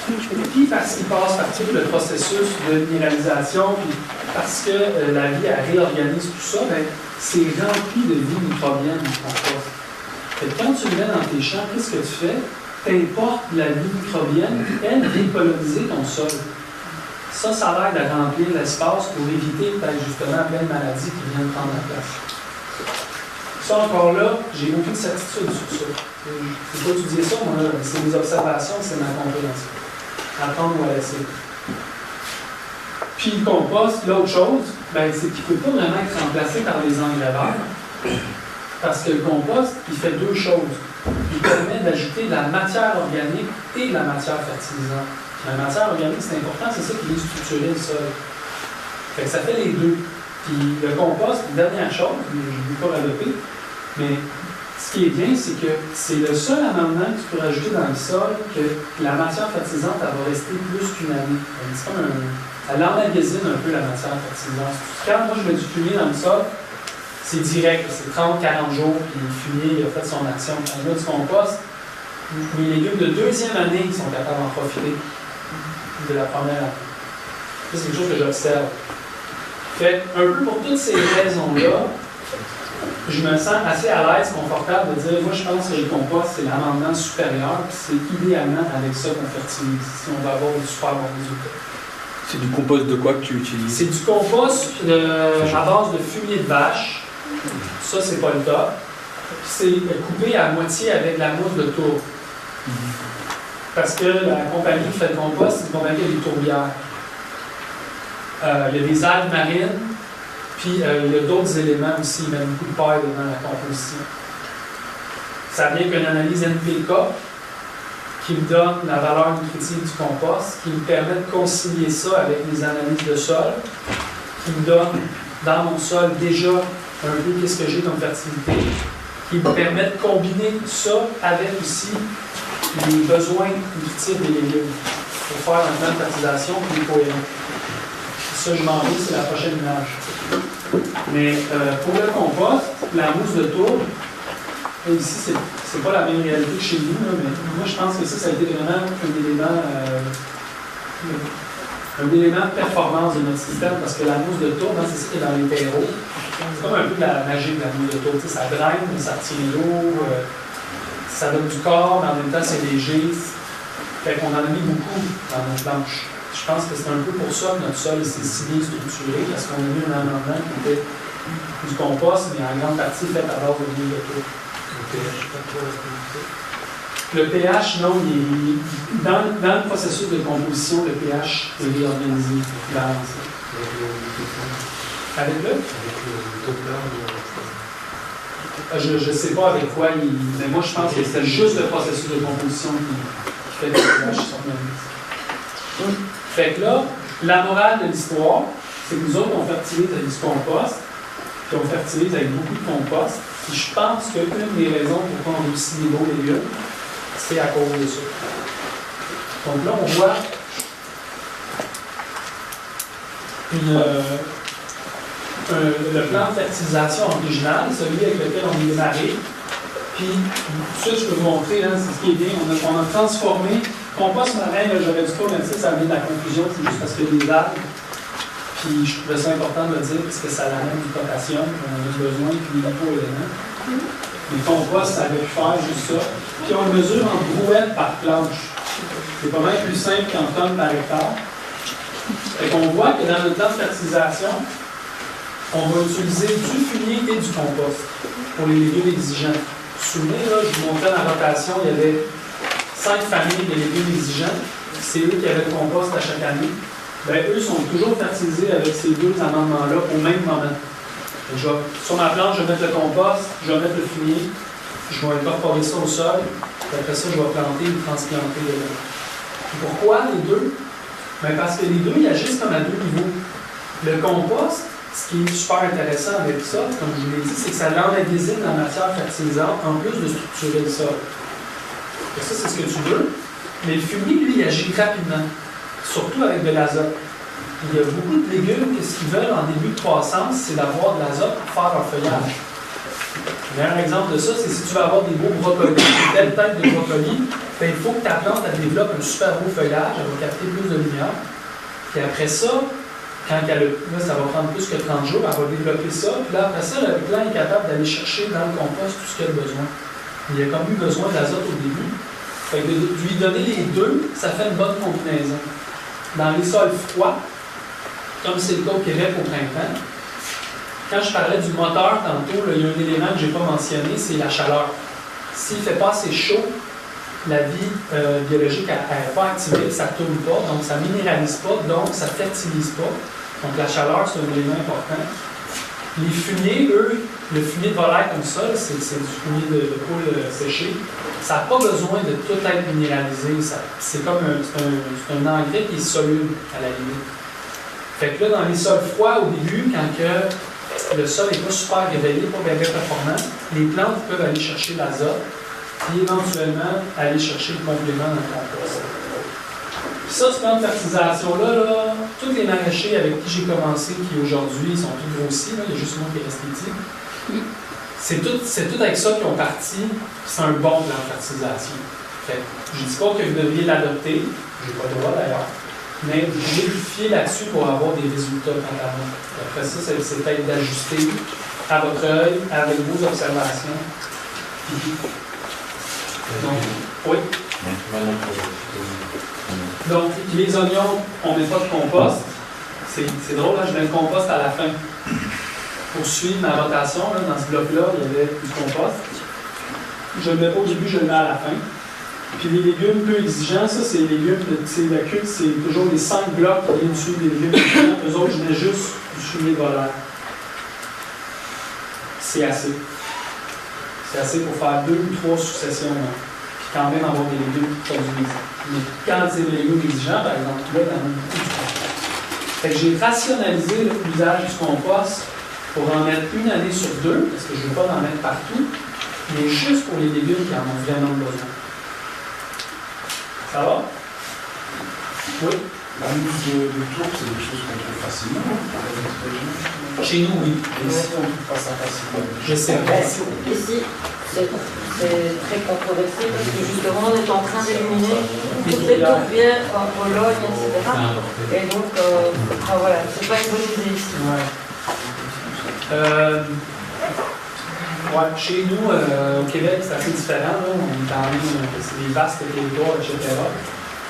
Puis parce qu'il passe par tout le processus de minéralisation, puis parce que la vie elle réorganise tout ça, ben, c'est rempli de vie microbienne du compost. Fait que quand tu le mets dans tes champs, qu'est-ce que tu fais? T'importes la vie microbienne, elle vient coloniser ton sol. Ça l'aide à remplir l'espace pour éviter peut-être justement plein de maladies qui viennent prendre la place. Ça encore là, j'ai aucune certitude sur ça. C'est pas étudier ça, moi, c'est des observations, c'est ma compréhension. Apprendre ou à laisser. Puis le compost, l'autre chose, ben, c'est qu'il ne peut pas vraiment être remplacé par des engrais verts. Parce que le compost, il fait deux choses. Il permet d'ajouter de la matière organique et de la matière fertilisante. La matière organique, c'est important, c'est ça qui vient structurer le sol. Fait que ça fait les deux. Puis le compost, dernière chose, je ne vais pas radoter, mais ce qui est bien, c'est que c'est le seul amendement que tu peux rajouter dans le sol que la matière fertilisante, elle va rester plus qu'une année. C'est comme elle emmagasine un peu la matière fertilisante. Quand moi je mets du fumier dans le sol, c'est direct, c'est 30-40 jours, puis le fumier il a fait son action. Quand on met du compost, mes légumes de deuxième année sont capables d'en profiter de la première année. Ça, c'est quelque chose que j'observe. Fait un peu pour toutes ces raisons-là, je me sens assez à l'aise, confortable de dire, moi je pense que le compost, c'est l'amendement supérieur, puis c'est idéalement avec ça qu'on fertilise, si on va avoir de super bons résultats. C'est du compost de quoi que tu utilises? C'est du compost à base de fumier de vache. Ça, c'est pas le top. C'est coupé à moitié avec la mousse de tourbe. Parce que la compagnie qui fait le compost, c'est une compagnie qui a des tourbières. Il y a des algues marines, puis il y a d'autres éléments aussi. Il y a beaucoup de paille dans la composition. Ça vient qu'une analyse NPK qui me donne la valeur nutritive du compost, qui me permet de concilier ça avec les analyses de sol, qui me donne dans mon sol déjà un peu qu'est-ce que j'ai comme fertilité, qui me permet de combiner ça avec aussi les besoins nutritifs des légumes pour faire un plan de fertilisation qui est cohérent. Ça, je m'en vais, c'est la prochaine image. Mais pour le compost, la mousse de tourbe, ici, c'est pas la même réalité que chez nous, là, mais moi, je pense que ça a été vraiment un élément de performance de notre système, parce que la mousse de tourbe, c'est ça qui est dans les terreaux. C'est comme un peu de la magie de la mousse de tourbe. Tu sais, ça draine, ça retient l'eau, ça donne du corps, mais en même temps, c'est léger. Fait qu'on en a mis beaucoup dans nos planches. Je pense que c'est un peu pour ça que notre sol s'est si bien structuré, parce qu'on a mis un amendement qui était du compost, mais en grande partie fait à base de mousse de tourbe. Le pH, non, dans le processus de composition, le pH est réorganisé, balancé. Avec le je ne sais pas avec quoi mais moi je pense que c'est juste le processus de composition qui fait que le pH s'organise. Fait que là, la morale de l'histoire, c'est que nous autres, on fertilise avec du compost, puis on fertilise avec beaucoup de compost. Puis je pense qu'une des raisons pourquoi on réussit des beaux légumes, c'est à cause de ça. Donc là, on voit le plan de fertilisation original, celui avec lequel on est démarré. Puis, tout ça, je peux vous montrer, hein, c'est ce qui est bien. On a transformé. Compost marin, j'aurais dû pas mettre ça vient de la conclusion, c'est juste parce qu'il y a des algues. Puis, je trouvais ça important de le dire, parce que ça amène du potassium, on en a besoin, puis des lipo-éléments. Le compost, ça avait pu faire juste ça. Puis, on mesure en brouette par planche. C'est pas mal plus simple qu'en tonnes par hectare. Fait qu'on voit que dans notre plan de fertilisation, on va utiliser du fumier et du compost pour les légumes exigeants. Vous vous souvenez, là, je vous montrais dans la rotation, il y avait 5 familles de légumes exigeants. C'est eux qui avaient le compost à chaque année. Bien, eux sont toujours fertilisés avec ces deux amendements-là au même moment. Sur ma planche, je vais mettre le compost, je vais mettre le fumier, je vais incorporer ça au sol, puis après ça, je vais planter ou transplanter les légumes. Pourquoi les deux? Bien, parce que les deux, ils agissent comme à deux niveaux. Le compost, ce qui est super intéressant avec ça, comme je vous l'ai dit, c'est que ça emmagasine la matière fertilisante en plus de structurer le sol. Et ça, c'est ce que tu veux. Mais le fumier, lui, il agit rapidement, surtout avec de l'azote. Il y a beaucoup de légumes que ce qu'ils veulent en début de croissance, c'est d'avoir de l'azote pour faire leur feuillage. Le meilleur exemple de ça, c'est si tu veux avoir des beaux brocolis, une belle tête de brocoli, ben, il faut que ta plante elle développe un super beau feuillage, elle va capter plus de lumière. Puis après ça, quand elle là, ça va prendre plus que 30 jours, elle va développer ça. Puis là, après ça, le plant est capable d'aller chercher dans le compost tout ce qu'il a besoin. Il a comme eu besoin d'azote au début. Fait que de lui donner les deux, ça fait une bonne combinaison. Dans les sols froids, comme c'est le cas au Québec au printemps, quand je parlais du moteur tantôt, là, il y a un élément que je n'ai pas mentionné, c'est la chaleur. S'il ne fait pas assez chaud, la vie biologique n'est pas activée, ça ne tourne pas, donc ça ne minéralise pas, donc ça ne fertilise pas. Donc la chaleur, c'est un élément important. Les fumiers, eux, le fumier de volaille comme ça, c'est du fumier de poule séché, ça n'a pas besoin de tout être minéralisé. C'est comme un engrais qui est soluble à la limite. Fait que là, dans les sols froids, au début, quand que le sol n'est pas super réveillé, pas bien performant, les plantes peuvent aller chercher l'azote et éventuellement aller chercher le complément dans le compost. Ça, ce plan de fertilisation-là, là, tous les maraîchers avec qui j'ai commencé, qui aujourd'hui sont tous grossis, là, il y a juste moi qui est resté petit, c'est tout avec ça qu'ils ont parti, c'est un bon plan de fertilisation. Fait que, je ne dis pas que vous devriez l'adopter, je n'ai pas le droit d'ailleurs, mais vous devez vous fier là-dessus pour avoir des résultats quant à moi. Après ça, c'est peut-être d'ajuster à votre œil, avec vos observations. Donc, oui. Donc, les oignons, on ne met pas de compost. C'est drôle, là, je mets le compost à la fin. Pour suivre ma rotation, là, dans ce bloc-là, il y avait du compost. Je ne le mets pas au début, je le mets à la fin. Puis les légumes peu exigeants, ça, c'est les légumes de la culte, c'est toujours les 5 blocs qui viennent suivre les légumes exigeants. Eux autres, je mets juste du fumier de volaille. C'est assez. C'est assez pour faire 2 ou 3 successions. Hein. Puis quand même avoir des légumes qui produisent. Mais quand c'est des légumes exigeants, par exemple, là, il y en a beaucoup de compost. Fait que j'ai rationalisé l'usage du compost pour en mettre une année sur 2, parce que je ne veux pas en mettre partout, mais juste pour les légumes qui en ont vraiment besoin. Ça va? Oui? La mousse de tour, c'est des choses qu'on trouve facilement. Chez nous, oui. Et si on ne trouve pas ça facilement? Je sais pas. Ici, c'est très controversé parce que justement, on est en train d'éliminer toutes les tourbières en Pologne, etc. Et donc, voilà, c'est pas une bonne idée ici. Ouais. Ouais, chez nous, au Québec, c'est assez différent. Là. On est quand même, c'est des vastes territoires, etc.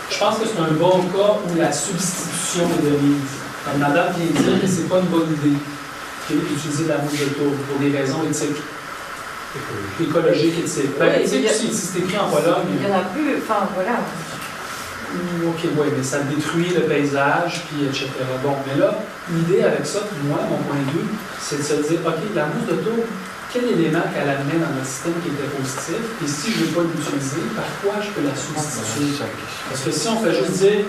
Je pense que c'est un bon cas où la substitution est de mise. Comme madame vient de dire que c'est pas une bonne idée d'utiliser la mousse de tourbe pour des raisons éthiques. Écologiques, éthiques. Ben, éthique aussi, si c'est écrit en Pologne. Il n'y en a plus, enfin voilà. OK, oui, mais ça détruit le paysage, puis etc. Bon, mais là, l'idée avec ça, pour moi, mon point de vue, c'est de se dire, OK, la mousse de tourbe, quel élément qu'elle amenait dans notre système qui était positif, et si je ne veux pas l'utiliser, par quoi je peux la substituer? Parce que si on fait juste dire,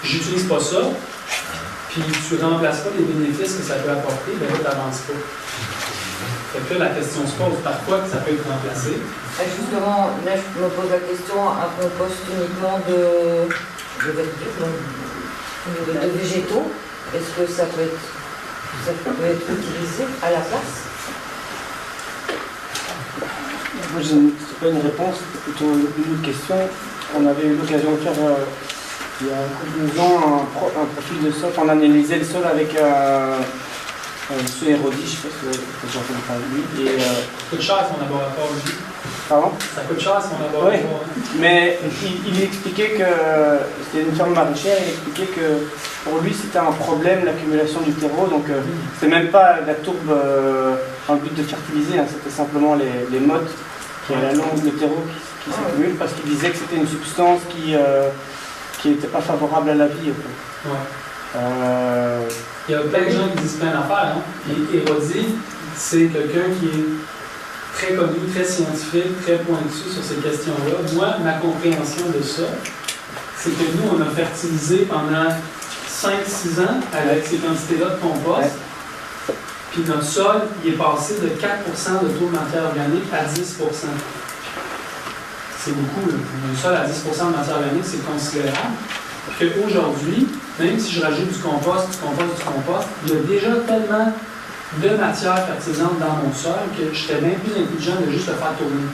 j'utilise pas ça, puis tu ne remplaces pas les bénéfices que ça peut apporter, bien là, tu n'avances pas. Fait que là, la question se pose, par quoi que ça peut être remplacé? Justement, là, je me pose la question, un compost uniquement de végétaux, est-ce que ça peut être utilisé à la place? Moi, c'est pas une réponse, c'est plutôt une autre question. On avait eu l'occasion de faire, il y a un ans, un profil de sol. On analysait le sol avec M. Hérodi, je ne sais pas si vous avez entendu parler de lui. Ça coûte cher son laboratoire, lui. Pardon? Ça coûte cher son laboratoire. Oui, mais il expliquait que c'était une ferme maraîchère, il expliquait que pour lui c'était un problème l'accumulation du terreau, donc c'était même pas la tourbe en but de fertiliser, hein, c'était simplement les mottes qui à la longue le terreau qui s'accumule, parce qu'il disait que c'était une substance qui n'était pas favorable à la vie. Ouais. Il y a plein de gens qui disent plein d'affaires. Hein? Et Hérodi, c'est quelqu'un qui est très connu, très scientifique, très pointu sur ces questions-là. Moi, ma compréhension de ça, c'est que nous, on a fertilisé pendant 5-6 ans avec ces quantités-là de compost. Puis notre sol, il est passé de 4% de taux de matière organique à 10%. C'est beaucoup, là. Un sol à 10% de matière organique, c'est considérable. Qu'aujourd'hui, même si je rajoute du compost, il y a déjà tellement de matière fertilisante dans mon sol que j'étais bien plus intelligent de juste le faire tourner.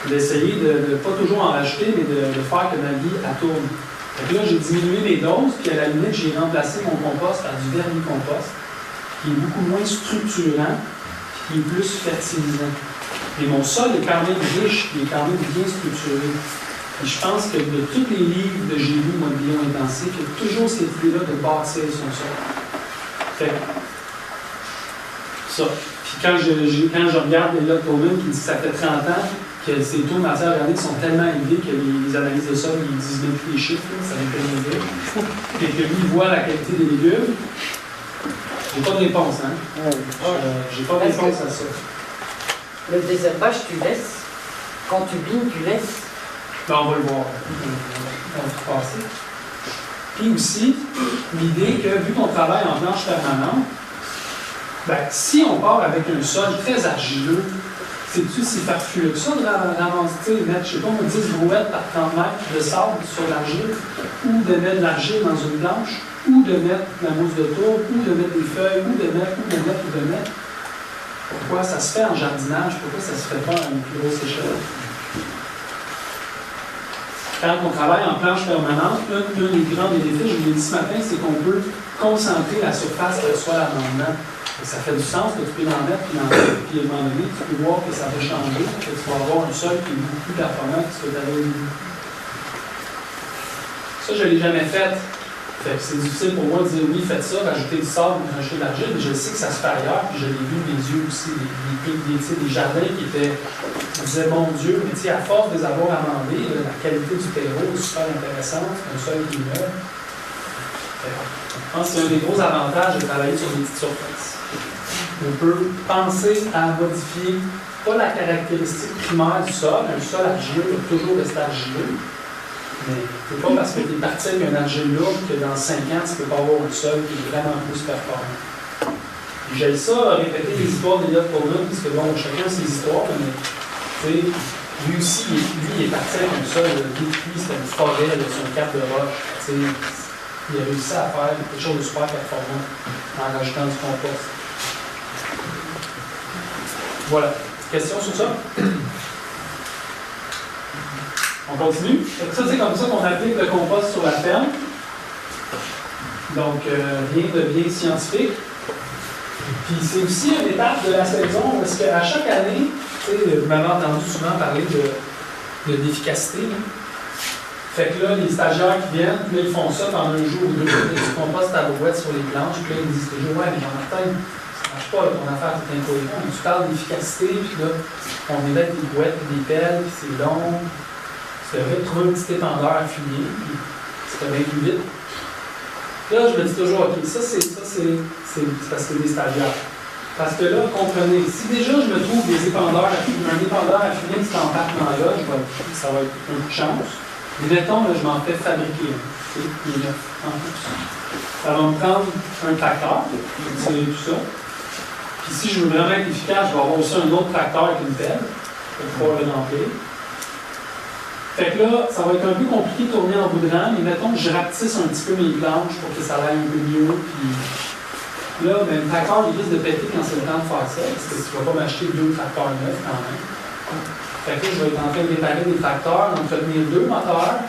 d'essayer de ne pas toujours en rajouter, mais de faire que ma vie elle tourne. Fait que là, j'ai diminué mes doses, puis à la limite, j'ai remplacé mon compost par du vermicompost, qui est beaucoup moins structurant, puis qui est plus fertilisant. Et mon sol est quand même riche, il est quand même bien structuré. Et je pense que de tous les livres que j'ai lus, moi, de bio-intensif, il y a toujours cette idée-là de bâtir son sol. Fait que, ça. Puis quand je regarde les lots Coleman qui disent que ça fait 30 ans que ces taux de matière organique sont tellement élevés que les analyses de sol, ils disent même plus les chiffres, là, ça les fait dire. Et que lui, il voit la qualité des légumes. J'ai pas de réponse, hein? J'ai pas de réponse à ça. Le désherbage, tu laisses. Quand tu bines, tu laisses. Ben, on va le voir. On va tout passer. Puis aussi, l'idée que, vu qu'on travaille en planche permanente, ben, si on part avec un sol très argileux, sais-tu si farfelu que ça de ramasser, mettre, je sais pas, 10 brouettes par 30 mètres de sable sur l'argile, ou de mettre de l'argile dans une planche, ou de mettre de la mousse de tourbe, ou de mettre des feuilles, ou de mettre. Pourquoi ça se fait en jardinage? Pourquoi ça se fait pas à une plus grosse échelle? Quand on travaille en planche permanente, un des grands bénéfices, je vous l'ai dit ce matin, c'est qu'on peut concentrer la surface que soit l'amendement. Ça fait du sens que tu peux en mettre, puis à un moment donné, tu peux voir que ça va changer, que tu vas avoir un sol qui est beaucoup plus performant que ce que tu avais au début. Ça, je ne l'ai jamais fait. Fait que c'est difficile pour moi de dire oui, faites ça, rajouter du sable ou rajouter de l'argile, mais je sais que ça se fait ailleurs, puis je l'ai vu mes yeux aussi, des jardins qui étaient. On disait, mon Dieu, mais tu sais, à force de les avoir amendés, la qualité du terreau est super intéressante, c'est un sol qui est neuf. Je pense que c'est un des gros avantages de travailler sur des petites surfaces. On peut penser à modifier pas la caractéristique primaire du sol, un sol argileux va toujours rester argileux. Mais c'est pas parce que tu es parti avec un argile lourde que dans 5 ans, tu ne peux pas avoir un sol qui est vraiment plus performant. J'aime ça, répéter les histoires d'Eliot Coleman, parce que bon, chacun ses histoires, mais lui aussi, il est parti avec un sol détruit, c'était une forêt de son cap de roche. Il a réussi à faire quelque chose de super performant en rajoutant du compost. Voilà. Question sur ça? On continue. Ça, c'est comme ça qu'on applique le compost sur la ferme. Donc, rien de bien scientifique. Puis, c'est aussi une étape de la saison, parce qu'à chaque année, vous m'avez entendu souvent parler d'efficacité. Fait que là, les stagiaires qui viennent, puis là, ils font ça pendant un jour ou deux, ils compostent ta brouette sur les planches, puis là, ils disent toujours, ouais, mais dans ma tête, ça marche pas, ton affaire est incohérente. Tu parles d'efficacité, puis là, on met des brouettes, puis des pelles, puis c'est long. Tu devrais trouver un petit épandeur affilié, puis ça va bien plus vite. Là, je me dis toujours, OK, ça c'est parce que c'est des stagiaires. Parce que là, comprenez, si déjà je me trouve des épandeurs affiliés, un épandeur affilié de cet embarquement-là, ça va être un coup de chance. Et mettons, là, je m'en fais fabriquer un, qui est neuf en plus. Ça va me prendre un tracteur, c'est tout ça. Puis si je veux vraiment être efficace, je vais avoir aussi un autre tracteur avec une pelle pour pouvoir le remplir. Fait que là, ça va être un peu compliqué de tourner en bout de rang, mais mettons que je rapetisse un petit peu mes planches pour que ça aille un peu mieux. Puis là, ben, le tracteur, il risque de péter quand c'est le temps de faire ça, parce que tu ne vas pas m'acheter 2 tracteurs neufs quand même. Fait que là, je vais être en train de réparer des tracteurs, d'entretenir 2 moteurs,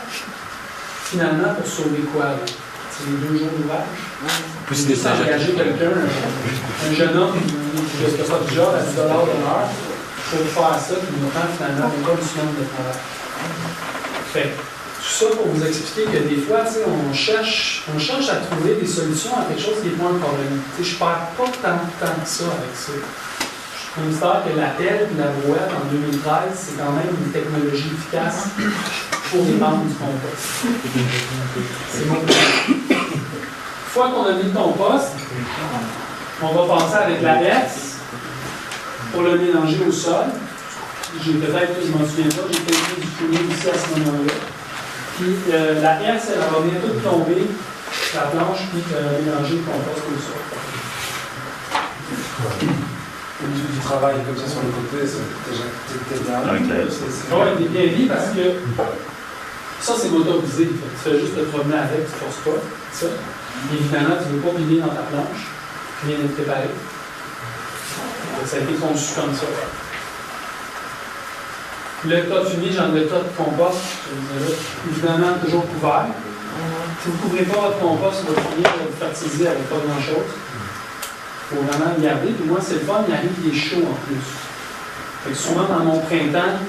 finalement, pour sauver quoi, là? C'est les 2 jours d'ouvrage. Plus des stagiaires. Engager quelqu'un, un jeune homme qui ne fait pas de job à 10$ de l'heure, pour faire ça, puis nous prend finalement pas une semaine de travail. Fait tout ça pour vous expliquer que des fois, on cherche à trouver des solutions à quelque chose qui n'est pas un problème. Je ne perds pas tant que ça avec ça. Je considère que la pelle et la brouette en 2013, c'est quand même une technologie efficace pour les membres du compost. C'est bon. Une fois qu'on a mis le compost, on va passer avec la herse pour le mélanger au sol. J'ai peut-être, je m'en souviens pas, j'ai peut-être mis du fumier aussi à ce moment-là. Puis la herse, elle va bientôt tomber la planche puis mélanger le compost au sol. Au niveau du travail, comme ça sur le côté, c'est déjà bien. Oui, il est bien dit parce que ça, c'est motorisé. Tu fais juste te promener avec, tu ne forces pas. Ça. Évidemment, tu ne veux pas vider dans ta planche, rien d'être préparé. Donc, ça a été conçu comme ça. Le tas de fumier, genre le tas de compost, évidemment toujours couvert. Si vous ne couvrez pas votre compost, votre fumier va vous fertiliser avec pas grand-chose. Il faut vraiment le garder. Puis moi, c'est le fun, il arrive, il est chaud en plus. Fait que souvent, dans mon printemps,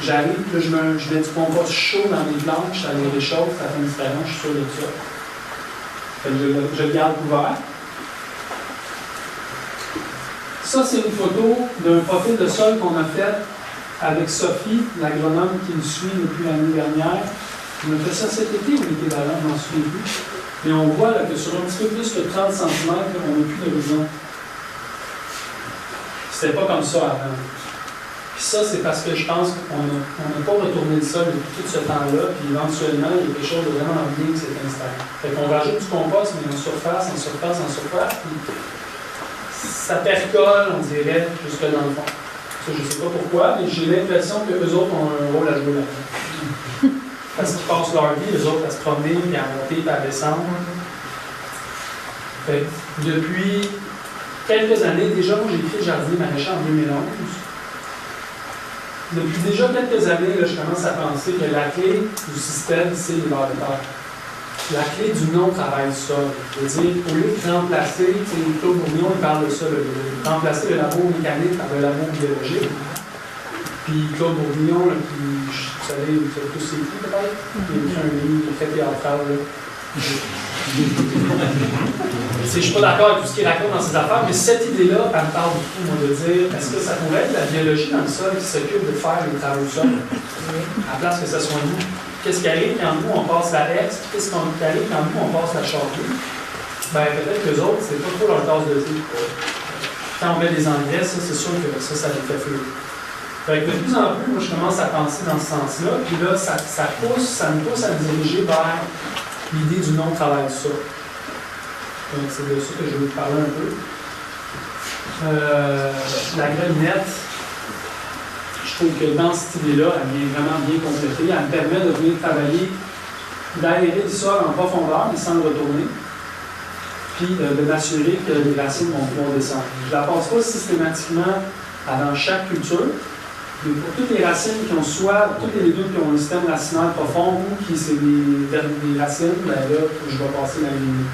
j'arrive, là, je mets du compost chaud dans mes plantes, ça les réchauffe, ça fait une différence, je suis sûr de ça. Fait que je le garde couvert. Ça, c'est une photo d'un profil de sol qu'on a fait avec Sophie, l'agronome qui me suit depuis l'année dernière. On a fait ça cet été ou l'été d'avant, je m'en souviens plus. Et on voit là, que sur un petit peu plus que 30 cm, on n'a plus d'horizon. C'était pas comme ça avant. Puis ça, c'est parce que je pense qu'on n'a pas retourné le sol depuis tout ce temps-là, puis éventuellement, il y a quelque chose de vraiment bien qui s'est installé. Fait qu'on rajoute du compost, mais en surface, puis ça percole, on dirait, jusque dans le fond. Ça, je ne sais pas pourquoi, mais j'ai l'impression qu'eux autres ont un rôle à jouer là-dedans. Parce qu'ils passent leur vie, eux autres, à se promener, puis à monter, puis à descendre. Fait que depuis quelques années, déjà, moi j'ai écrit Jardinier maraîcher en 2011. Depuis déjà quelques années, là, je commence à penser que la clé du système, c'est les vers de terre. La clé du non-travail du sol. Je veux dire, au lieu de remplacer, Claude Bourgnon, il parle de ça, remplacer le labo mécanique par le labo biologique. Puis Claude Bourgnon, là, qui, vous savez tous c'est qui peut-être? Il a écrit un livre très théâtral. Je ne suis pas d'accord avec tout ce qu'il raconte dans ses affaires, mais cette idée-là, elle me parle beaucoup, moi, de dire, est-ce que ça pourrait être la biologie dans le sol qui s'occupe de faire les travaux du sol, à la place que ce soit nous? Qu'est-ce qui arrive quand nous, on passe la ex, puis qu'est-ce qui arrive quand nous, on passe la charrue? Ben, peut-être que les autres, c'est pas trop leur tasse de thé. Quand on met des engrais, ça, c'est sûr que ça les fait fleurir. Fait que de plus en plus, moi, je commence à penser dans ce sens-là, puis là, ça me pousse à me diriger vers l'idée du non-travail du sol. Donc, c'est de ça que je vais vous parler un peu. La grainette, je trouve que dans cette idée-là, elle vient vraiment bien compléter. Elle me permet de venir travailler, d'aérer du sol en profondeur, mais sans le retourner, puis de m'assurer que les racines vont pouvoir descendre. Je ne la passe pas systématiquement avant chaque culture, mais pour toutes les racines qui ont soit, toutes les légumes qui ont un système racinaire profond ou qui c'est des racines, ben là, je vais passer la ligne.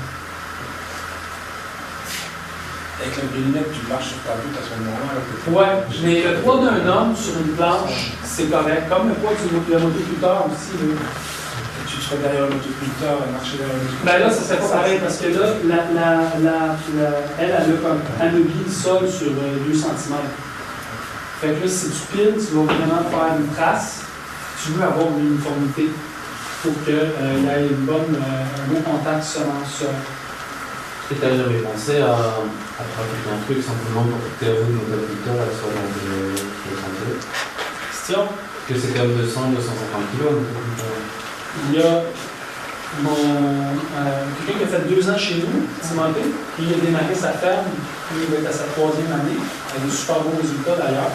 Avec la lunette, tu marches sur ta route à ce moment-là. Oui, mais le poids d'un homme sur une planche, c'est correct. Comme le poids du motoculteur aussi. Là. Tu serais derrière le motoculteur et marcher derrière le motoculteur. Ben là, ça serait pas pareil parce que là, elle a comme anobli le sol sur 2 cm. Fait que là, si tu piles, tu vas vraiment faire une trace. Tu veux avoir une uniformité. Il faut qu'il y ait un bon contact semence-sol. Est-ce que tu as jamais pensé à pratiquer un truc simplement pour que tes roues motoculteurs soient dans des santé? Question? Que c'est quand même 200-250 kg un motoculteur. Il y a quelqu'un qui a fait 2 ans chez nous, Timothée, puis il a démarré sa ferme, puis il va être à sa 3e année, avec de super bons résultats d'ailleurs.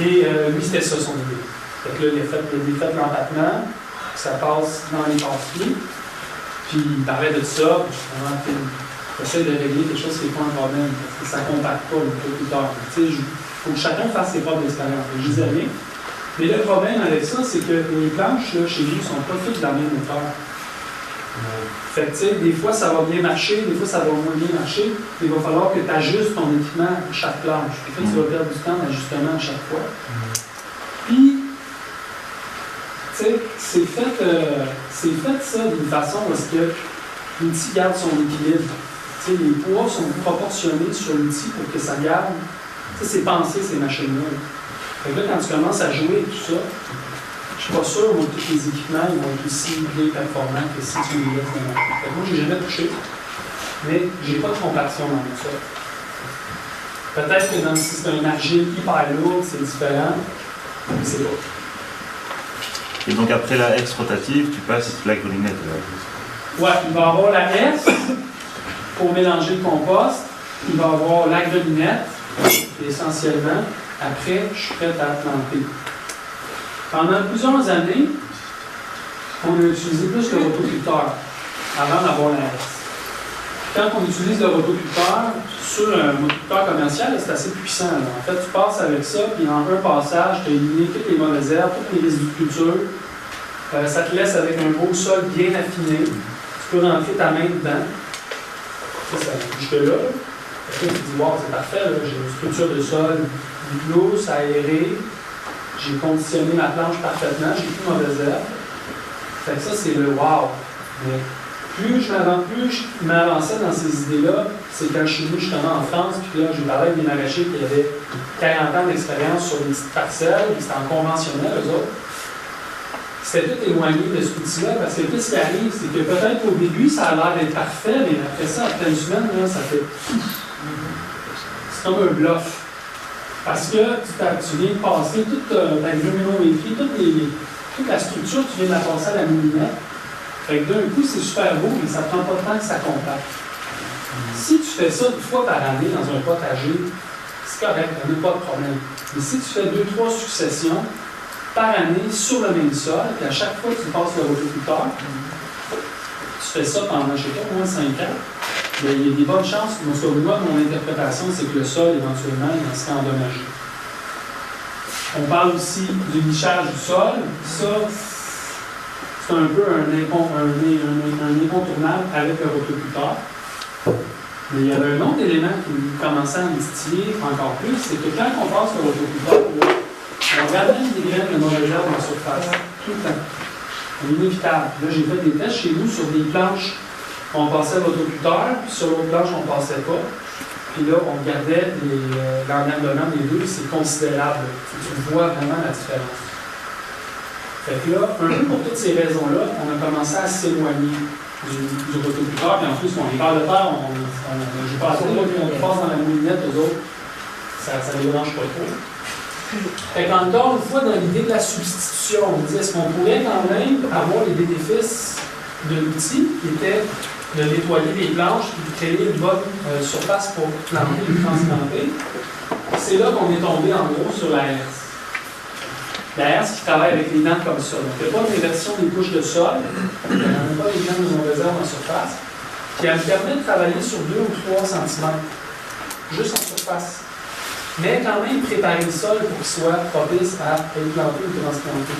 Et lui, c'était ça son idée. Fait que là, il a fait l'empattement, ça passe dans les passe-pieds, puis il parlait de ça, justement, il essaie de régler quelque chose qui n'est pas un problème, parce que ça ne compacte pas le motoculteur. Il faut que chacun fasse ses propres expériences. Je disais rien. Mais le problème avec ça, c'est que les planches là, chez nous ne sont pas toutes de la même hauteur. Fait que, tu sais, des fois ça va bien marcher, des fois ça va moins bien marcher. Il va falloir que tu ajustes ton équipement à chaque planche. Puis tu vas perdre du temps d'ajustement à chaque fois. Puis, tu sais, c'est fait ça d'une façon où est-ce que l'outil garde son équilibre. Tu sais, les poids sont proportionnés sur l'outil pour que ça garde. Tu sais, c'est pensé ces machines-là. Fait que là, quand tu commences à jouer et tout ça, je suis pas sûr que tous les équipements ils vont être aussi bien performants que si tu les laisses dans la main. Fait que moi, je n'ai jamais touché, mais j'ai pas de compaction dans tout ça. Peut-être que si c'est un argile hyper lourd, c'est différent, mais c'est pas. Et donc après la S rotative, tu passes la grelinette. Ouais, il va y avoir la S pour mélanger le compost, il va y avoir la grelinette, essentiellement. Après, je suis prêt à planter. Pendant plusieurs années, on a utilisé plus le rotoculteur avant d'avoir la S. Quand on utilise le rotoculteur sur un motoculteur commercial, c'est assez puissant. Là. En fait, tu passes avec ça, puis en un passage, tu as éliminé toutes les mauvaises herbes, toutes les résiducultures. Ça te laisse avec un beau sol bien affiné. Tu peux rentrer ta main dedans. Ça jusque-là. Après, tu te dis, wow, c'est parfait, là. J'ai une structure de sol douce, aérée. J'ai conditionné ma planche parfaitement, j'ai plus de mauvaises herbes. Fait que ça, c'est le wow. Mais plus je m'avançais dans ces idées-là, c'est quand je suis venu justement en France, puis là, j'ai parlé avec des maraîchers qui avaient 40 ans d'expérience sur des petites parcelles, puis c'était en conventionnel, eux autres. C'était tout éloigné de ce outil-là, parce que ce qui arrive, c'est que peut-être au début, ça a l'air d'être parfait, mais après ça, après une semaine, là, ça fait... C'est comme un bluff. Parce que tu viens de passer toute ta gruminométrie, toute la structure, tu viens de la passer à la moulinette. Fait que d'un coup, c'est super beau, mais ça ne prend pas de temps que ça compacte. Si tu fais ça 2 fois par année dans un potager, c'est correct, il n'y a pas de problème. Mais si tu fais 2-3 successions par année sur le même sol, et à chaque fois que tu passes le rotoculteur, tu fais ça pendant, je sais pas, au moins 5 ans, bien, il y a des bonnes chances, moi, mon interprétation, c'est que le sol, éventuellement, il en serait endommagé. On parle aussi du nichage du sol. Ça, c'est un peu un incontournable avec le rotoculteur. Mais il y avait un autre élément qui commençait à me titiller encore plus, c'est que quand on passe le rotoculteur, on ramène des graines de mauvaises herbes en surface, tout le temps. C'est inévitable. Là, j'ai fait des tests chez nous sur des planches. On passait le rotoculteur, puis sur l'autre planche, on ne passait pas. Puis là, on regardait l'enherbement des deux, c'est considérable. Tu vois vraiment la différence. Fait que là, un peu pour toutes ces raisons-là, on a commencé à s'éloigner du rotoculteur. Puis en plus, les vers de terre, j'ai pas assez, on passe dans la moulinette, eux autres, ça ne les dérange pas trop. Fait qu'encore une fois, dans l'idée de la substitution, on dit est-ce qu'on pourrait quand même avoir les bénéfices de l'outil qui était de nettoyer les planches et de créer une bonne surface pour planter et transplanter. C'est là qu'on est tombé en gros sur la herse. La herse qui travaille avec les dents comme ça. Donc, il n'y a pas d'inversion des couches de sol, il n'y a pas des graines de mauvaises herbes en surface, qui elle permet de travailler sur 2 ou 3 cm, juste en surface. Mais quand même préparer le sol pour qu'il soit propice à être planté ou transplanté.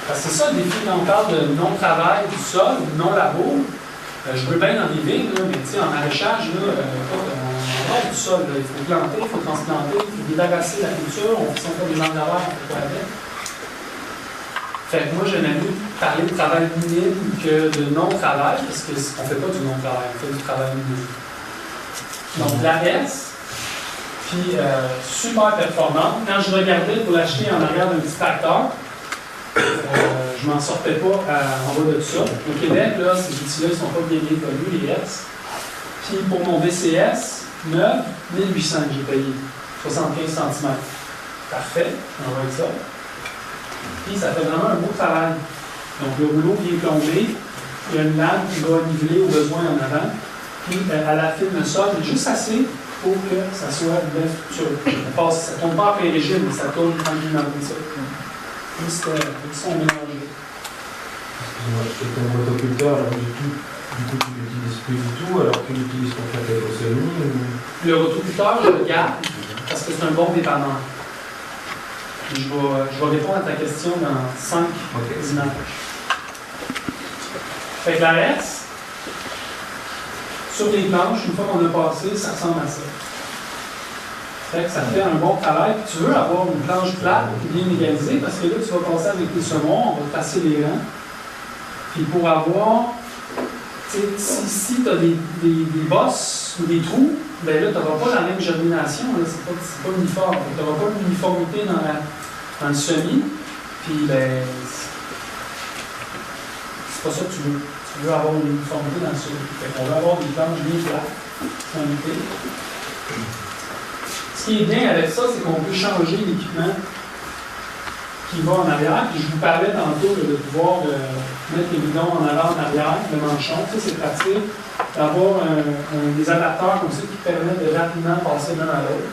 Parce que c'est ça le défi quand on parle de non-travail du sol, non-labour. Je veux bien dans les vignes, là, mais en maraîchage, on parle du sol. Là. Il faut planter, il faut transplanter, il faut débarrasser la culture, on fait des engraveurs, on fait quoi avec. Fait que moi, j'aime mieux parler de travail minime que de non-travail, parce qu'on ne fait pas du non-travail, on fait du travail minime. Donc, la herse, puis super performante. Quand je regardais pour l'acheter en arrière d'un petit tracteur, je m'en sortais pas en bas de ça. Au Québec, là, ces outils-là ne sont pas bien connus, les herses. Puis pour mon VCS, 1800 que j'ai payé, 75 cm. Parfait, on va avec ça. Puis ça fait vraiment un beau travail. Donc le rouleau vient plomber, il y a une lame qui va niveler au besoin en avant, puis elle affine le sol juste assez pour que ça soit une belle structure. Ça ne tombe pas en plein régime, mais ça tourne tranquillement comme ça. Juste son mélangé. Excuse-moi, c'est ton rotoculteur, du coup, tu l'utilises plus du tout, alors tu l'utilises pour faire tes semis ou... Le rotoculteur, je le garde parce que c'est un bon dépanneur. Je vais répondre à ta question dans 5 images. Fait que la herse, sur les planches, une fois qu'on a passé, ça ressemble à ça. Fait que ça fait un bon travail. Puis tu veux avoir une planche plate bien égalisée parce que là, tu vas passer avec tes semonds, on va passer les rangs. Puis pour avoir, si tu as des bosses ou des trous, ben là, tu n'auras pas la même germination. C'est pas uniforme. Tu n'auras pas l'uniformité dans le semis. Puis, ben, c'est pas ça que tu veux. Tu veux avoir une uniformité dans le semis. Fait qu'on veut avoir des planches bien plates. Ce qui est bien avec ça, c'est qu'on peut changer l'équipement qui va en arrière. Puis je vous parlais tantôt de pouvoir mettre les bidons en avant, en arrière, le manchon. Ça, c'est pratique d'avoir des adapteurs comme ça qui permettent de rapidement passer l'un à l'autre.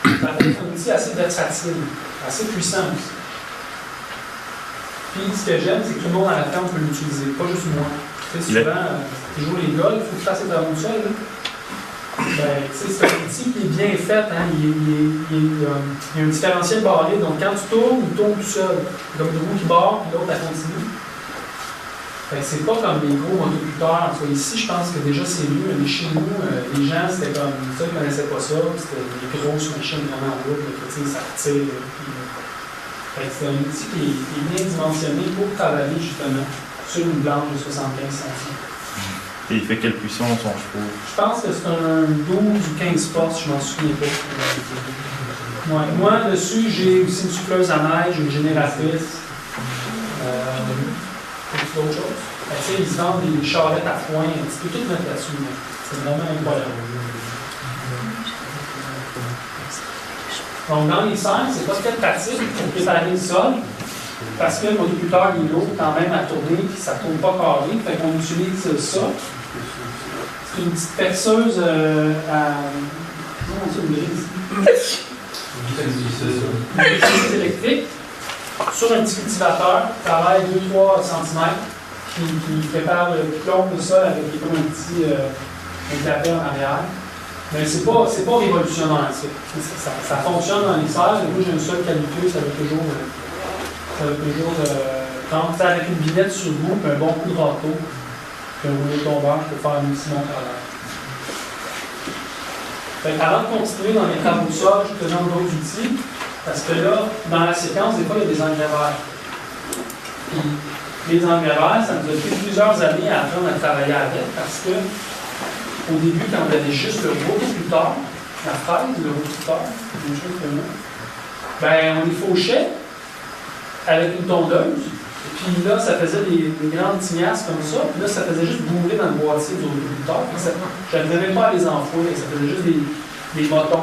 C'est un outil assez versatile, assez puissant aussi. Puis ce que j'aime, c'est que tout le monde à la ferme peut l'utiliser, pas juste moi. Tu sais, souvent, toujours les gars, il faut que tu fasses les travaux de sol. Ben, c'est un outil qui est bien fait. Hein? Il y a un différentiel barré. Donc, quand tu tournes, il tourne tout seul. Comme une roue qui barre, puis l'autre, elle continue. C'est pas comme les gros motoculteurs. En tout cas, ici, je pense que déjà, c'est mieux. Mais chez nous, les gens, c'était comme ça, ils ne connaissaient pas ça. C'était des grosses machines vraiment lourdes. Ça tire. C'est un outil qui est bien dimensionné pour travailler, justement, sur une blanche de 75 cm. Et il fait quelle puissance en chevaux? Je pense que c'est un 12 ou 15 forces, je m'en souviens pas. Ouais. Moi, dessus, j'ai aussi une souffleuse à neige, une génératrice. D'autres choses. Ils se vendent des charrettes à foin, tu peux tout mettre là-dessus. C'est vraiment incroyable. Donc, dans les serres, c'est pas très pratique pour préparer le sol, parce que le motoculteur est lourd quand même à tourner, puis ça ne tourne pas carré. Fait qu'on utilise ça. C'est une petite perceuse à. Comment on dit une grise? Une perceuse électrique sur un petit cultivateur qui travaille 2-3 cm, qui prépare, qui plombe le sol avec un petit clapet en arrière. Mais c'est pas révolutionnaire. Ça fonctionne dans les serres. Moi, j'ai un sol qualifié, ça va toujours quand avec une binette sur le bout, puis un bon coup de râteau, puis un rouleau tombeur pour faire un petit mon travail. Avant de continuer dans les travaux de sol, je te présente d'autres outils, parce que là, dans la séquence, des fois, il y a des engrèveurs. Puis, les engrèveurs, ça nous a pris plusieurs années à apprendre à travailler avec, parce que au début, quand on avait juste le rotoculteur, la fraise, le rotoculteur, une chose comme ça, ben, on les fauchait avec une tondeuse, puis là, ça faisait des grandes tignasses comme ça, puis là, ça faisait juste bouler dans le boîtier du rotoculteur, je n'arrivais même pas à les enfouir, ça faisait juste des motons.